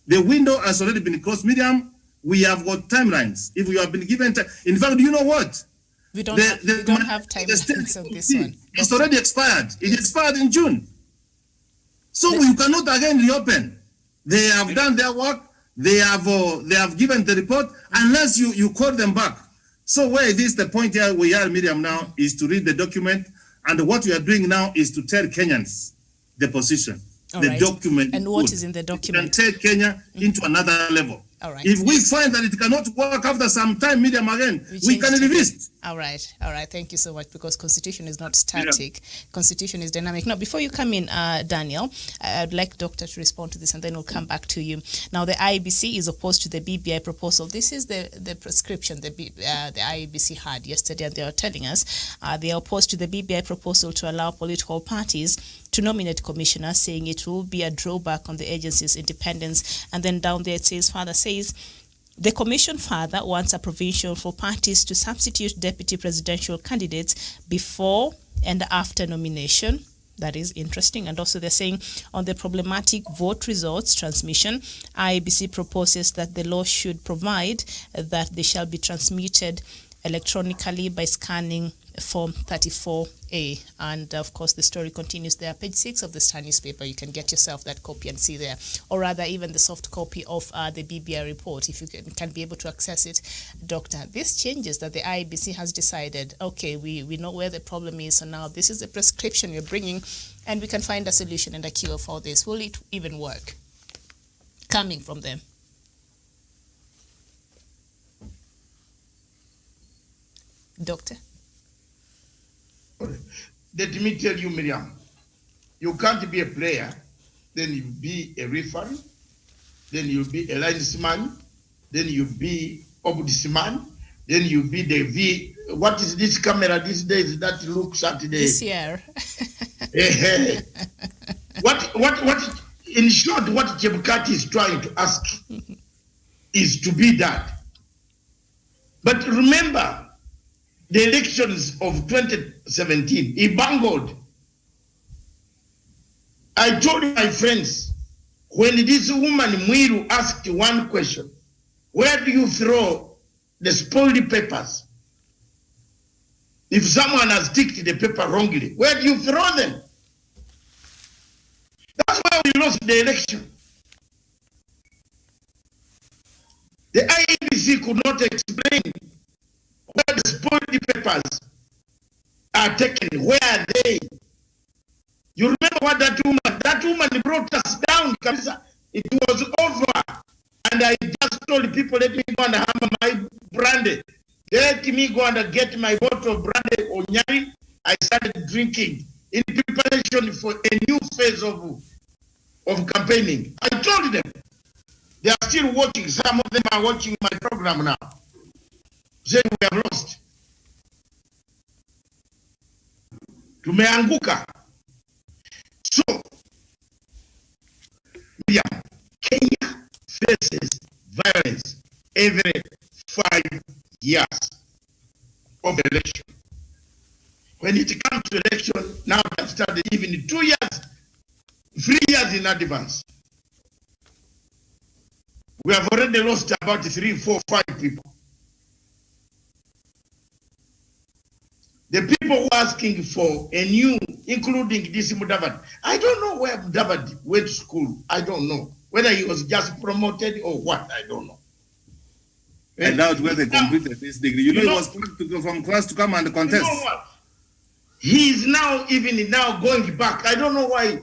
The window has already been crossed, Miriam. We have got timelines. If we have been given time, in fact, you know what? We don't have timelines on this one. It's already expired. It expired in June. So you cannot again reopen. They have done their work. They have given the report unless you call them back. So where it is the point here we are, Miriam, now is to read the document, and what we are doing now is to tell Kenyans the position, document. And what is in the document? And take Kenya into another level. All right. If we find that it cannot work after some time, Miriam, again, we can revisit. All right. Thank you so much, because Constitution is not static. Yeah. Constitution is dynamic. Now, before you come in, Daniel, I'd like Doctor to respond to this, and then we'll come back to you. Now, the IEBC is opposed to the BBI proposal. This is the prescription the IEBC had yesterday, and they are telling us they are opposed to the BBI proposal to allow political parties to nominate commissioners, saying it will be a drawback on the agency's independence. And then down there it says, the commission further wants a provision for parties to substitute deputy presidential candidates before and after nomination. That is interesting. And also they're saying on the problematic vote results transmission, IEBC proposes that the law should provide that they shall be transmitted electronically by scanning Form 34A. And of course, the story continues there. Page 6 of the Star newspaper. You can get yourself that copy and see there, or rather even the soft copy of the BBI report, if you can be able to access it. Doctor, this changes that the IEBC has decided, okay, we know where the problem is, so now this is the prescription you're bringing, and we can find a solution and a cure for this. Will it even work coming from them? Doctor? Let me tell you, Miriam, you can't be a player, then you be a referee, then you be a linesman, then you be ombudsman, then you be the what is this camera these days that looks at the VCR? What in short, what Chebukati is trying to ask is to be that. But remember, the elections of 2017, he bungled. I told my friends, when this woman Mwiru asked one question, where do you throw the spoiled papers? If someone has ticked the paper wrongly, where do you throw them? That's why we lost the election. The IEBC could not explain where the spoiled papers are taken. Where are they? You remember what that woman brought us down, Kamisa. It was over. And I just told people, let me go and have my brandy. Let me go and get my bottle of brandy or nyari. I started drinking in preparation for a new phase of campaigning. I told them. They are still watching. Some of them are watching my program now. Say we have lost. Tumeanguka. So, Kenya faces violence every 5 years of election. When it comes to election, now it has started even 2 years, 3 years in advance. We have already lost about 3, 4, 5 people. The people who are asking for a new, including this Mudavadi. I don't know where Mudavadi went to school. I don't know. whether he was just promoted or what, I don't know. I doubt where they completed this degree. You know, he was put to go from class to come and contest. You know what? He is now even now going back. I don't know why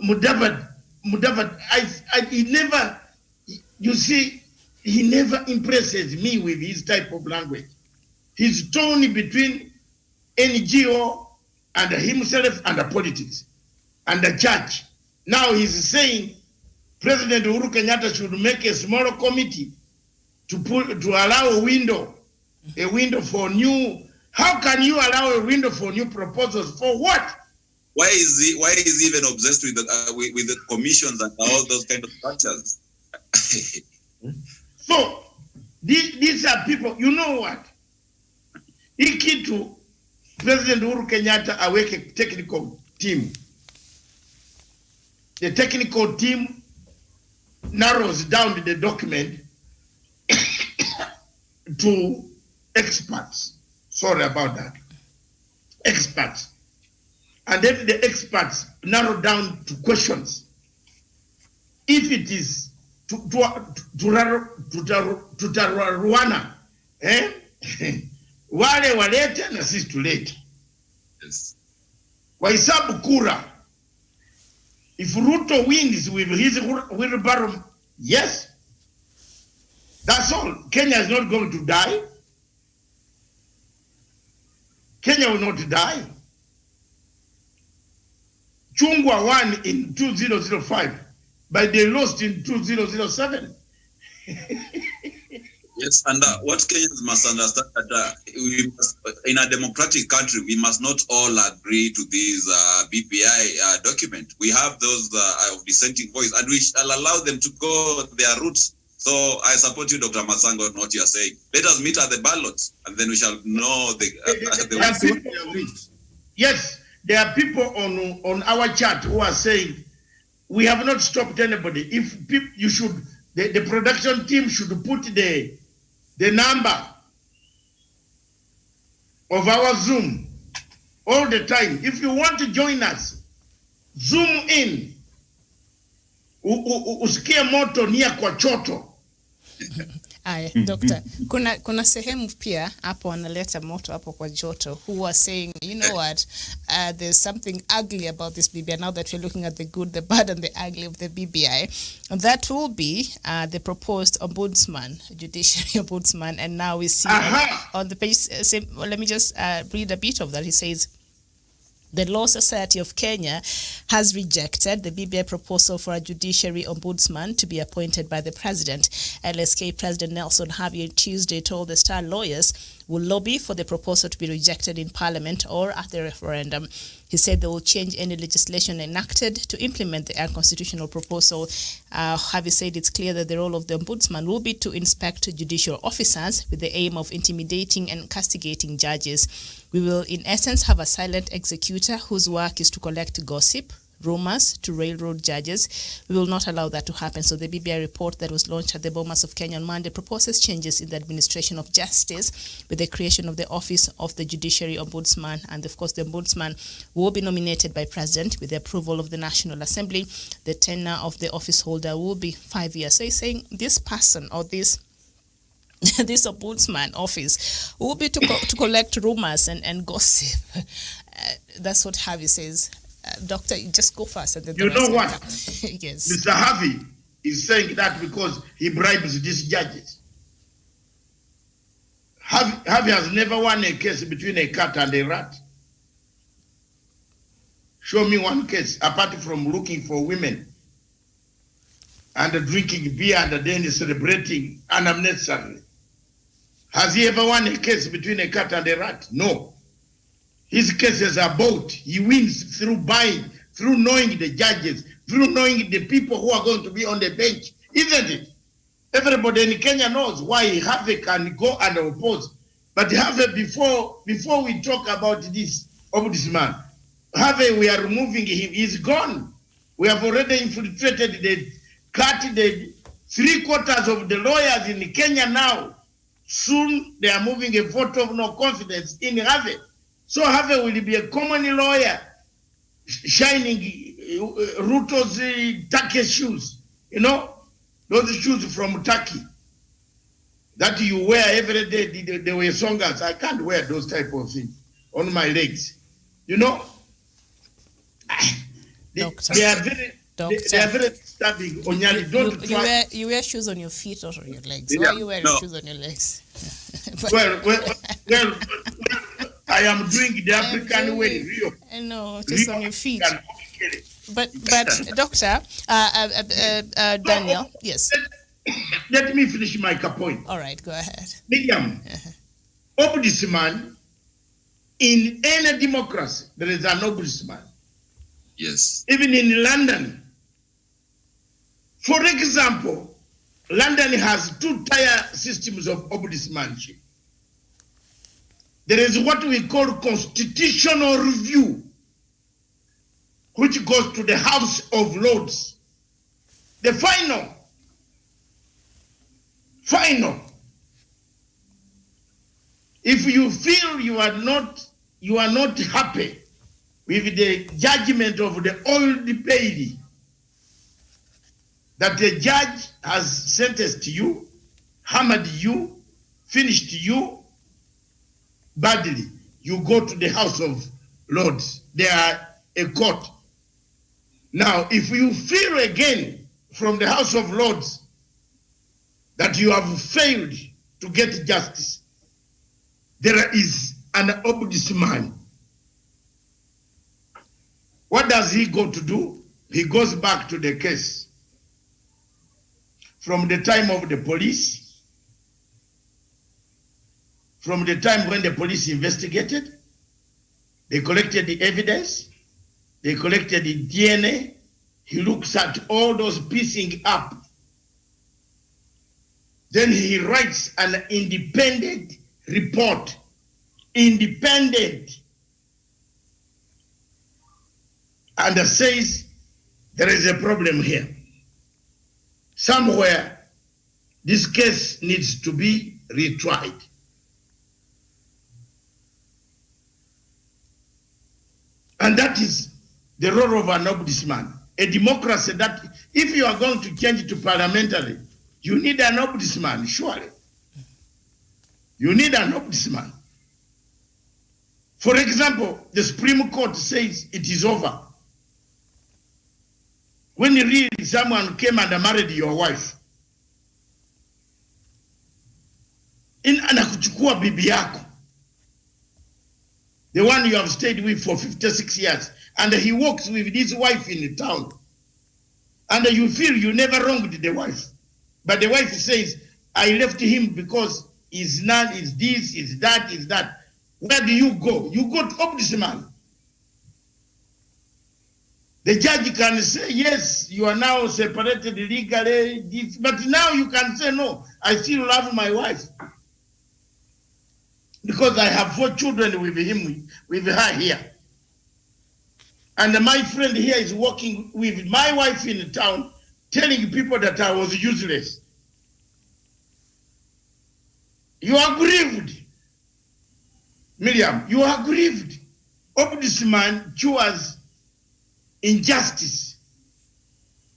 Mudavadi, he never, you see, he never impresses me with his type of language. His tone between NGO and himself and the politics and the church. Now he's saying President Uhuru Kenyatta should make a small committee to allow a window for new. How can you allow a window for new proposals? For what? Why is he even obsessed with the commissions and all those kind of structures? So these are people. You know what? Hiki to President Uhuru Kenyatta awake a technical team. The technical team narrows down the document to experts. Sorry about that. Experts. And then the experts narrow down to questions. If it is to Rwanda, wale walete na sisi tulete. Yes. Kwa hisabu kura, if Ruto wins with his wheelbarrow, yes, that's all. Kenya is not going to die. Kenya will not die. Chungwa won in 2005, but they lost in 2007. Yes, and what Kenyans must understand that in a democratic country, we must not all agree to this BBI document. We have those of dissenting voice, and we shall allow them to go their routes. So I support you, Dr. Masango, on what you are saying. Let us meet at the ballots, and then we shall know Yes, there are people on our chat who are saying we have not stopped anybody. If you should, the production team should put the number of our Zoom all the time. If you want to join us, zoom in. Usikie moto nia kwa choto. Aya, Doctor, kuna sehemu pia hapo wanaleta moto hapo kwa joto, who are saying, you know what, there's something ugly about this BBI now that we're looking at the good, the bad, and the ugly of the BBI. And that will be the proposed ombudsman, judiciary ombudsman. And now we see on the page, let me just read a bit of that. He says, the Law Society of Kenya has rejected the BBI proposal for a judiciary ombudsman to be appointed by the president. LSK President Nelson Havi Tuesday told the Star lawyers will lobby for the proposal to be rejected in Parliament or at the referendum. He said they will change any legislation enacted to implement the unconstitutional proposal. Havi said it's clear that the role of the ombudsman will be to inspect judicial officers with the aim of intimidating and castigating judges. We will, in essence, have a silent executor whose work is to collect gossip, rumors, to railroad judges. We will not allow that to happen. So the BBI report that was launched at the Bomas of Kenya on Monday proposes changes in the administration of justice with the creation of the office of the judiciary ombudsman. And of course, the ombudsman will be nominated by president with the approval of the National Assembly. The tenure of the office holder will be 5 years. So he's saying this person or this ombudsman office will be to collect rumors and gossip. That's what Harvey says. Doctor, you just go first. And then you know what? Yes. Mr. Harvey is saying that because he bribes these judges. Harvey has never won a case between a cat and a rat. Show me one case, apart from looking for women and drinking beer and then celebrating unnecessarily. Has he ever won a case between a cat and a rat? No. His cases are both. He wins through buying, through knowing the judges, through knowing the people who are going to be on the bench. Isn't it? Everybody in Kenya knows why Harvey can go and oppose. But Harvey, before we talk about this ombudsman, Harvey, we are removing him. He's gone. We have already infiltrated cut the 3/4 of the lawyers in Kenya now. Soon they are moving a vote of no confidence in Harvey. So Harvey will be a common lawyer shining Ruto's turkey shoes. You know, those shoes from Turkey that you wear every day, they were songas. I can't wear those type of things on my legs. You know, they are very, they are very disturbing. Onyali, don't try. You wear shoes on your feet or on your legs. Why are you wearing shoes on your legs? well, I am doing the African way, Rio. No, just on your feet. But Doctor Daniel, yes. Let me finish my point. All right, go ahead. Miriam, ombudsman, in any democracy, there is an ombudsman. Yes. Even in London. For example, London has 2-tier systems of ombudsmanship. There is what we call constitutional review, which goes to the House of Lords. The final. If you feel you are not happy with the judgment of the old lady that the judge has sentenced you, hammered you, finished you badly, you go to the House of Lords. They are a court. Now, if you feel again from the House of Lords that you have failed to get justice, there is an ombudsman. What does he go to do? He goes back to the case. From the time of the police, from the time when the police investigated, they collected the evidence, they collected the DNA, he looks at all those piecing up. Then he writes an independent report. Independent. And says there is a problem here. Somewhere, this case needs to be retried. And that is the role of an ombudsman. A democracy that, if you are going to change it to parliamentary, you need an ombudsman, surely. You need an ombudsman. For example, the Supreme Court says it is over. When really someone came and married your wife, anakuchukua bibi yako, the one you have stayed with for 56 years, and he walks with his wife in the town, and you feel you never wronged the wife. But the wife says, I left him because he's none, is this, is that, is that. Where do you go? You go to ombudsman. The judge can say, yes, you are now separated legally, but now you can say, no, I still love my wife. Because I have 4 children with him, with her here. And my friend here is working with my wife in the town, telling people that I was useless. You are grieved. Miriam, you are grieved. Ombudsman cures injustice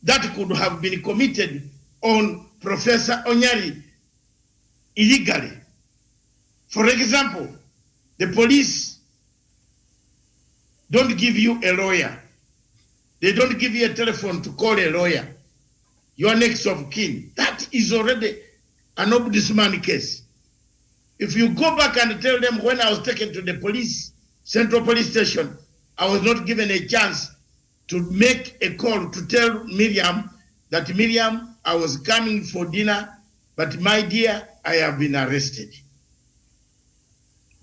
that could have been committed on Professor Onyari illegally. For example, the police don't give you a lawyer. They don't give you a telephone to call a lawyer. You are next of kin. That is already an ombudsman case. If you go back and tell them, when I was taken to the police, Central Police Station, I was not given a chance to make a call to tell Miriam that, Miriam, I was coming for dinner, but my dear, I have been arrested.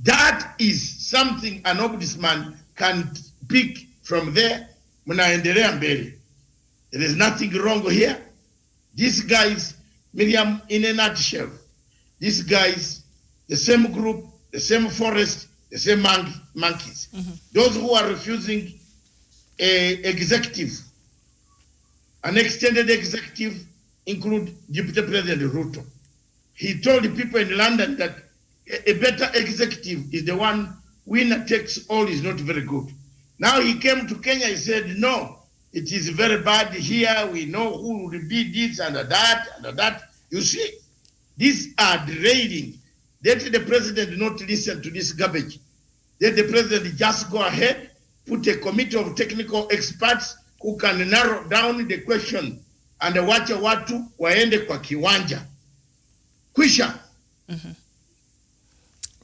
That is something an ombudsman can pick from there. Mnaendelea mbele. There is nothing wrong here. These guys, Miriam, in a nutshell, these guys, the same group, the same forest, the same monkeys. Mm-hmm. Those who are refusing an extended executive, include Deputy President Ruto. He told the people in London that a better executive is the one winner takes all is not very good. Now he came to Kenya, he said, no, It is very bad here. We know who will be this and that and that. You see, these are derailing. Let the president not listen to this garbage. Let the president just go ahead, put a committee of technical experts who can narrow down the question and wacha watu waende kwa kiwanja. Kwisha.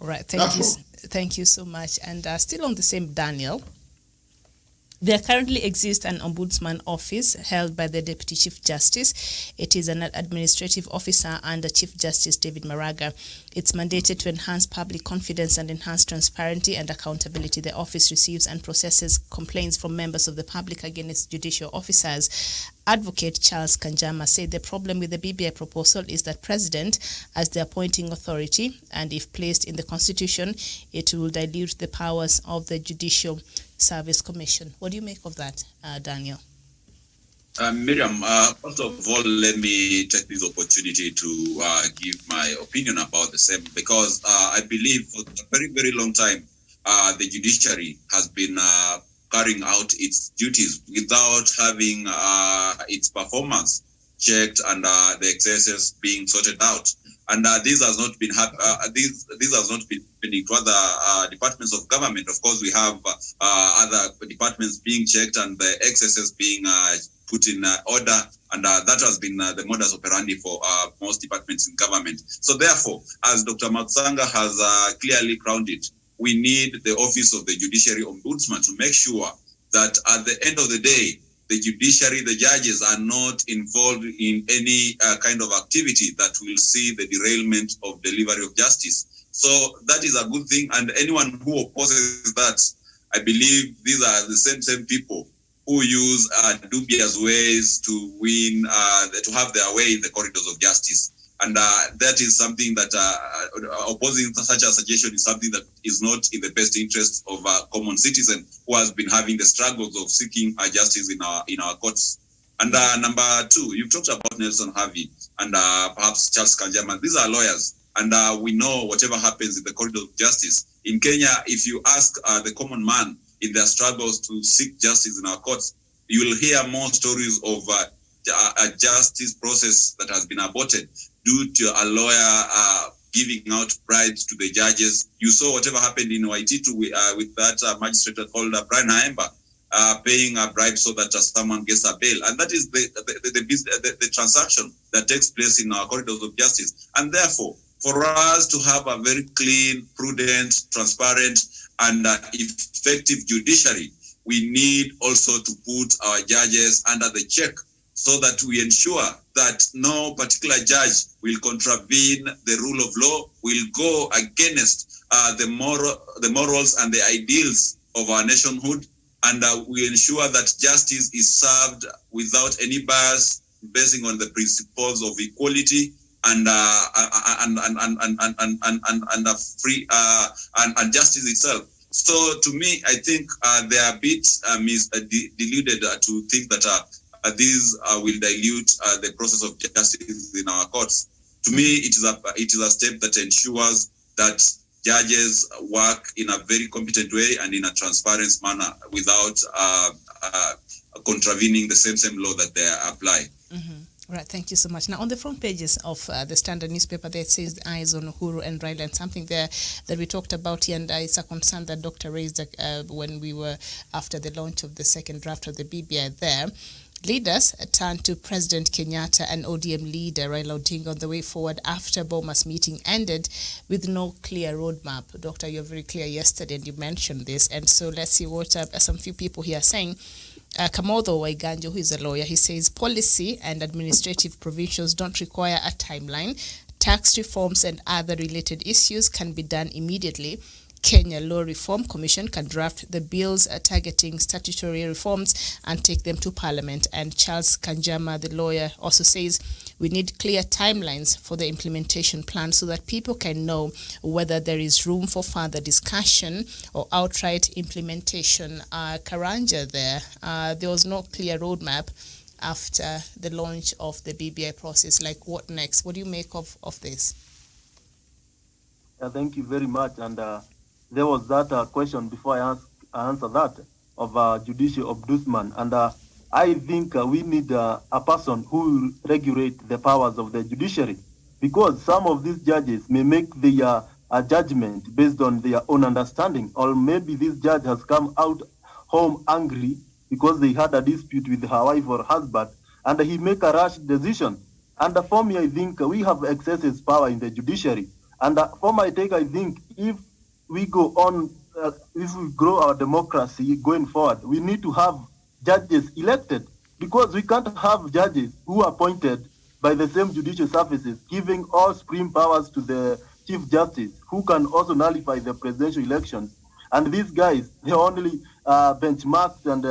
All right, thank you so much. And still on the same Daniel, there currently exists an ombudsman office held by the Deputy Chief Justice. It is an administrative officer under Chief Justice David Maraga. It's mandated to enhance public confidence and enhance transparency and accountability. The office receives and processes complaints from members of the public against judicial officers. Advocate Charles Kanjama said the problem with the BBI proposal is that President, as the appointing authority, and if placed in the Constitution, it will dilute the powers of the Judicial Service Commission. What do you make of that, Daniel? Miriam, first of all, let me take this opportunity to give my opinion about the same, because I believe for a very, very long time, the judiciary has been carrying out its duties without having its performance checked and the excesses being sorted out. And this has not been this has not been happening to other departments of government. Of course, we have other departments being checked and the excesses being put in order, and that has been the modus operandi for most departments in government. So therefore, as Dr. Matsanga has clearly crowned it, we need the Office of the Judiciary Ombudsman to make sure that at the end of the day, the judiciary, the judges are not involved in any kind of activity that will see the derailment of delivery of justice. So that is a good thing. And anyone who opposes that, I believe these are the same people who use dubious ways to win, to have their way in the corridors of justice. And that is something that opposing such a suggestion is something that is not in the best interest of a common citizen who has been having the struggles of seeking justice in our courts. And number two, you've talked about Nelson Harvey and perhaps Charles Kanjama. These are lawyers, and we know whatever happens in the corridor of justice. In Kenya, if you ask the common man in their struggles to seek justice in our courts, you will hear more stories of a justice process that has been aborted due to a lawyer giving out bribes to the judges. You saw whatever happened in Waititu with that magistrate called Brian Haemba, paying a bribe so that someone gets a bail. And that is the transaction that takes place in our corridors of justice. And therefore, for us to have a very clean, prudent, transparent, and effective judiciary, we need also to put our judges under the check, so that we ensure that no particular judge will contravene the rule of law, will go against the morals and the ideals of our nationhood, and we ensure that justice is served without any bias, basing on the principles of equality and free and justice itself. So, to me, I think they are a bit deluded to think that. These will dilute the process of justice in our courts. To me, it is a step that ensures that judges work in a very competent way and in a transparent manner without contravening the same law that they apply. Mm-hmm. Right, thank you so much. Now, on the front pages of the Standard newspaper, there it says eyes on Uhuru and Raila, and something there that we talked about here, and it's a concern that Dr. raised when we were after the launch of the second draft of the BBI there. Leaders turned to President Kenyatta and ODM leader Raila Odinga on the way forward after Bomas meeting ended with no clear roadmap. Doctor, you're very clear yesterday and you mentioned this. And so let's see what some few people here are saying. Kamotho Waiganjo, who is a lawyer, he says policy and administrative provisions don't require a timeline. Tax reforms and other related issues can be done immediately. Kenya Law Reform Commission can draft the bills targeting statutory reforms and take them to Parliament. And Charles Kanjama, the lawyer, also says we need clear timelines for the implementation plan so that people can know whether there is room for further discussion or outright implementation. Karanja there was no clear roadmap after the launch of the BBI process. Like, what next? What do you make of this? Thank you very much. And there was that question before I answer that of judicial ombudsman, and I think we need a person who will regulate the powers of the judiciary, because some of these judges may make their judgment based on their own understanding, or maybe this judge has come out home angry because they had a dispute with her wife or husband, and he make a rash decision. And for me, I think we have excessive power in the judiciary. And for my take, I think if we go on, if we grow our democracy going forward, we need to have judges elected, because we can't have judges who are appointed by the same judicial services, giving all supreme powers to the Chief Justice, who can also nullify the presidential elections. And these guys, they're only benchmarked and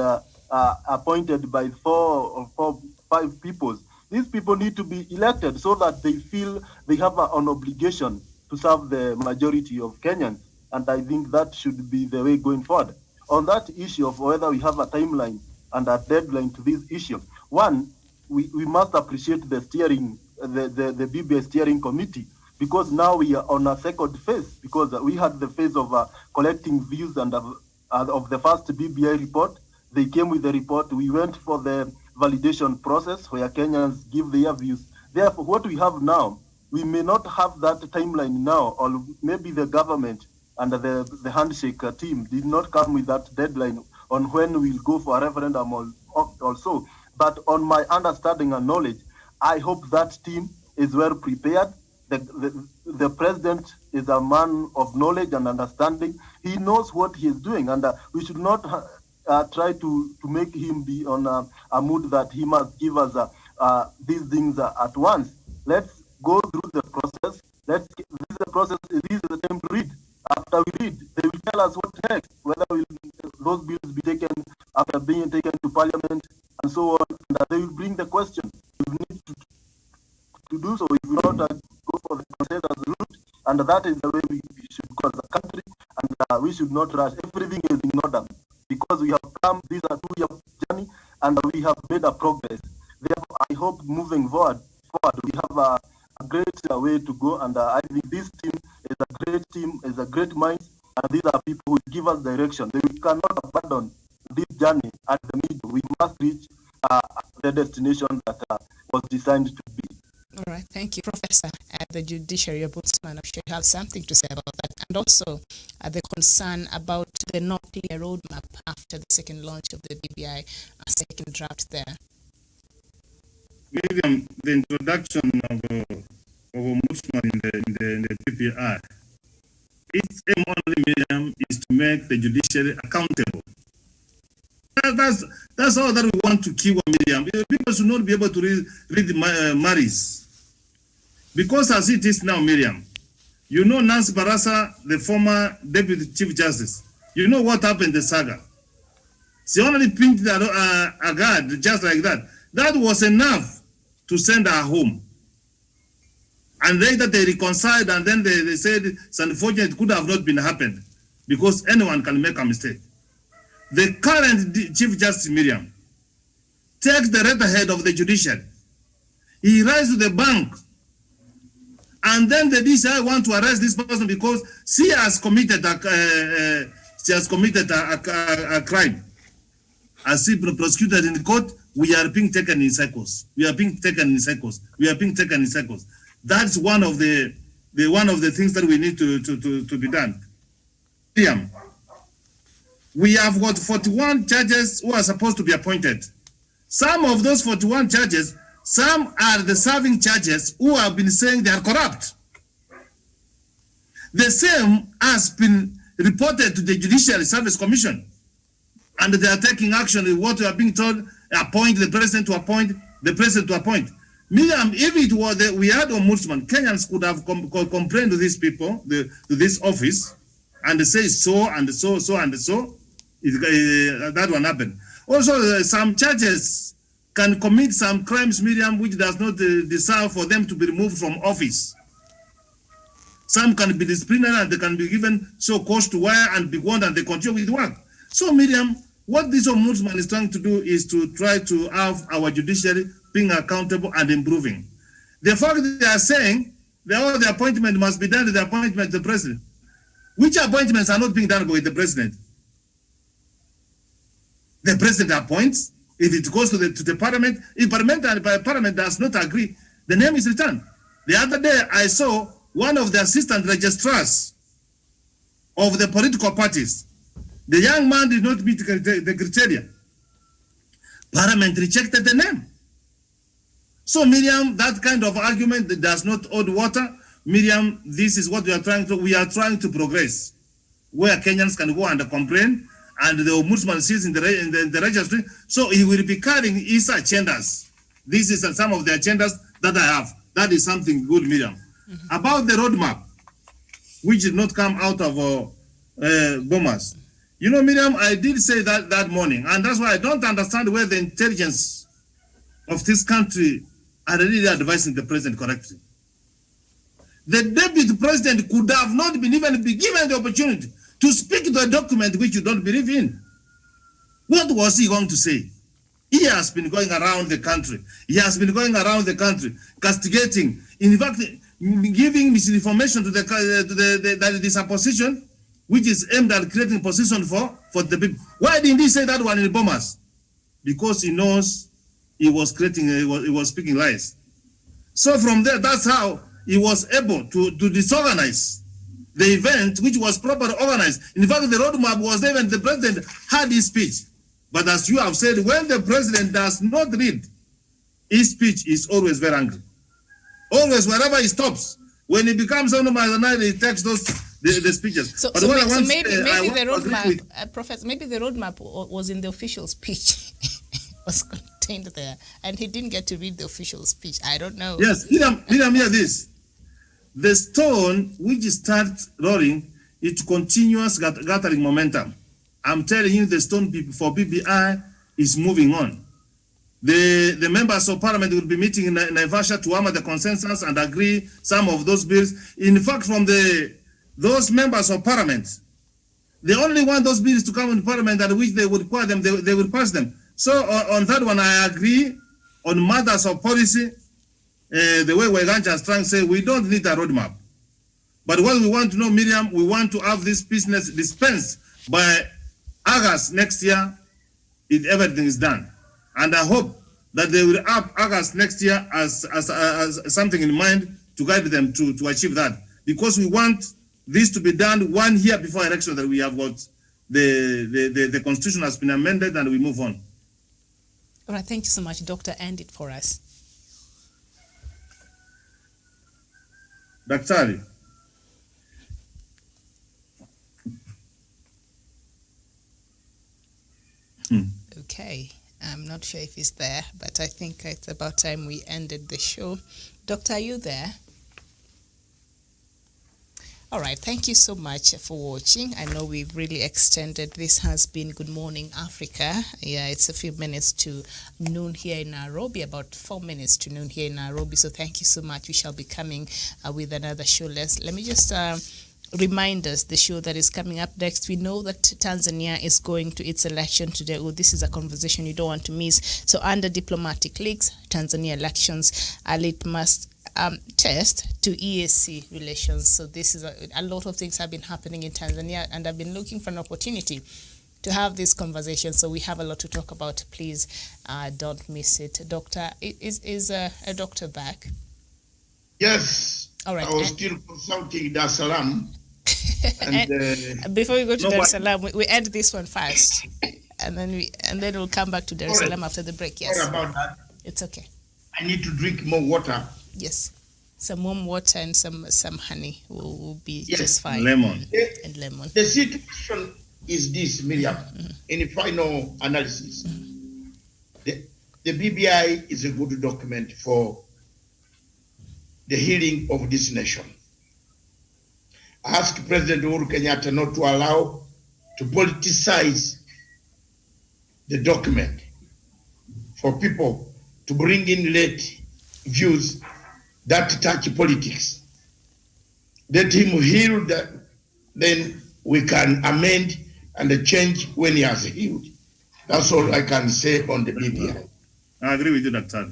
appointed by 4 or 5 people. These people need to be elected so that they feel they have an obligation to serve the majority of Kenyans. And I think that should be the way going forward. On that issue of whether we have a timeline and a deadline to this issue, one, we must appreciate the steering, the BBI steering committee, because now we are on a second phase, because we had the phase of collecting views and of the first BBI report. They came with the report. We went for the validation process where Kenyans give their views. Therefore, what we have now, we may not have that timeline now, or maybe the government and the handshake team did not come with that deadline on when we'll go for a referendum also. But on my understanding and knowledge, I hope that team is well prepared. The president is a man of knowledge and understanding. He knows what he is doing, and we should not try to make him be on a mood that he must give us these things at once. Let's go through the process. This is the process. This is the time to read. After we read, they will tell us what next, whether those bills be taken after being taken to Parliament and so on. And they will bring the question. We need to do so. If we not go for the consensus route, and that is the way we should go as a country, and we should not rush. Everything is in order, because we have come, these are 2-year journey, and we have made a progress. Therefore, I hope moving forward we have a great way to go, and I think this team is a great team, is a great mind, and these are people who give us direction. We cannot abandon this journey at the middle. We must reach the destination that was designed to be. All right, thank you, Professor. The Judiciary Ombudsman, I'm sure you have something to say about that, and also the concern about the not clear roadmap after the second launch of the BBI, a second draft there. Miriam, the introduction of Ombudsman in the PPI, its aim only, Miriam, is to make the judiciary accountable. That's all that we want to keep on, Miriam. People should not be able to read the Maris. Because as it is now, Miriam, you know Nancy Barasa, the former Deputy Chief Justice, you know what happened in the saga. She only picked a guard just like that. That was enough to send her home. And later they reconciled, and then they said it's unfortunate, it could have not been happened, because anyone can make a mistake. The current Chief Justice, Miriam, takes the letterhead of the judiciary. He writes to the bank, and then the DCI want to arrest this person because she has committed a crime. As she prosecuted in the court, we are being taken in cycles. We are being taken in cycles. We are being taken in cycles. That's one of the things that we need to be done. We have got 41 judges who are supposed to be appointed. Some of those 41 judges, some are the serving judges who have been saying they are corrupt. The same has been reported to the Judiciary Service Commission, and they are taking action in what we are being told: appoint the president to appoint, the president to appoint. Miriam, if it was we had Ombudsman, Kenyans could have complained to these people, to this office, and they say so and so and so. That one happened. Also, some judges can commit some crimes, Miriam, which does not deserve for them to be removed from office. Some can be disciplinary and they can be given so cost to wear and be warned, and they continue with work. So, Miriam, what this Ombudsman is trying to do is to try to have our judiciary being accountable and improving. The fact that they are saying that all the appointment must be done to the appointment of the president. Which appointments are not being done by the president? The president appoints, If it goes to the parliament, if parliament does not agree, the name is returned. The other day, I saw one of the assistant registrars of the political parties. The young man did not meet the criteria. Parliament rejected the name. So Miriam, that kind of argument that does not hold water. Miriam, this is what we are trying to progress, where Kenyans can go and complain, and the ombudsman sees in the registry. So he will be carrying his agendas. This is some of the agendas that I have. That is something good, Miriam. About the roadmap, which did not come out of Bomas. You know, Miriam, I did say that morning, and that's why I don't understand where the intelligence of this country are really advising the president correctly. The deputy president could have not even been given the opportunity to speak to a document which you don't believe in. What was he going to say? He has been going around the country. He has been going around the country, castigating, in fact, giving misinformation to the supposition, which is aimed at creating position for the people. Why didn't he say that one in Bomas? Because he knows he was speaking lies. So from there, that's how he was able to disorganize the event, which was properly organized. In fact, the roadmap was there when the president had his speech. But as you have said, when the president does not read, his speech is always very angry. Always, wherever he stops, when he becomes on the night, he takes the speeches. So maybe the roadmap, Professor, maybe the roadmap was in the official speech, was contained there, and he didn't get to read the official speech. I don't know. Yes, Miriam, hear this. The stone which starts rolling, it continuous gathering momentum. I'm telling you, the stone for BBI is moving on. The members of parliament will be meeting in Naivasha to hammer the consensus and agree some of those bills. In fact, from those members of parliament, they only want those bills to come in parliament, and which they would require them, they will pass them. So on that one, I agree. On matters of policy, the way Weganja is trying to say, we don't need a roadmap. But what we want to know, Miriam, we want to have this business dispensed by August next year, if everything is done. And I hope that they will have August next year as something in mind to guide them to achieve that. Because we want this to be done 1 year before election, that we have got the constitution has been amended and we move on. All right, thank you so much. Doctor, end it for us. Daktari. Okay, I'm not sure if he's there, but I think it's about time we ended the show. Doctor, are you there? All right, thank you so much for watching. I know we've really extended. This has been Good Morning Africa. Yeah, it's a few minutes to noon here in Nairobi, about 4 minutes to noon here in Nairobi. So thank you so much. We shall be coming with another show. Let me just remind us the show that is coming up next. We know that Tanzania is going to its election today. Oh, this is a conversation you don't want to miss. So under diplomatic leaks, Tanzania elections, a litmus test to EAC relations. So this is a lot of things have been happening in Tanzania, and I've been looking for an opportunity to have this conversation. So we have a lot to talk about. Please don't miss it. Doctor, is a doctor back? Yes. All right. I was still consulting Dar es Salaam. And before we go to Dar es Salaam, we end this one first, and then we'll come back to Dar es Salaam after the break. Yes. Sorry about that. It's okay. I need to drink more water. Yes. Some warm water and some honey will be just fine. Lemon. And lemon. The situation is this, Miriam, in the final analysis. The BBI is a good document for the healing of this nation. I asked President Uhuru Kenyatta not to allow to politicize the document, for people to bring in late views that touch politics. Let him heal that, then we can amend and change when he has healed. That's all I can say on the BBI. I agree with you, Dr.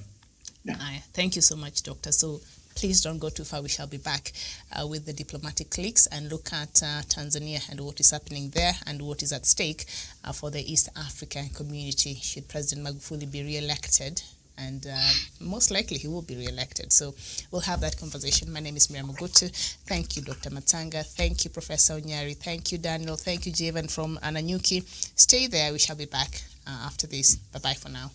Thank you so much, Doctor. So Please don't go too far. We shall be back with the diplomatic cliques and look at Tanzania and what is happening there and what is at stake for the East African community should President Magufuli be re-elected. And most likely he will be re-elected. So we'll have that conversation. My name is Miriam Ogutu. Thank you, Dr. Matanga. Thank you, Professor Onyari. Thank you, Daniel. Thank you, Javen from Ananyuki. Stay there. We shall be back after this. Bye-bye for now.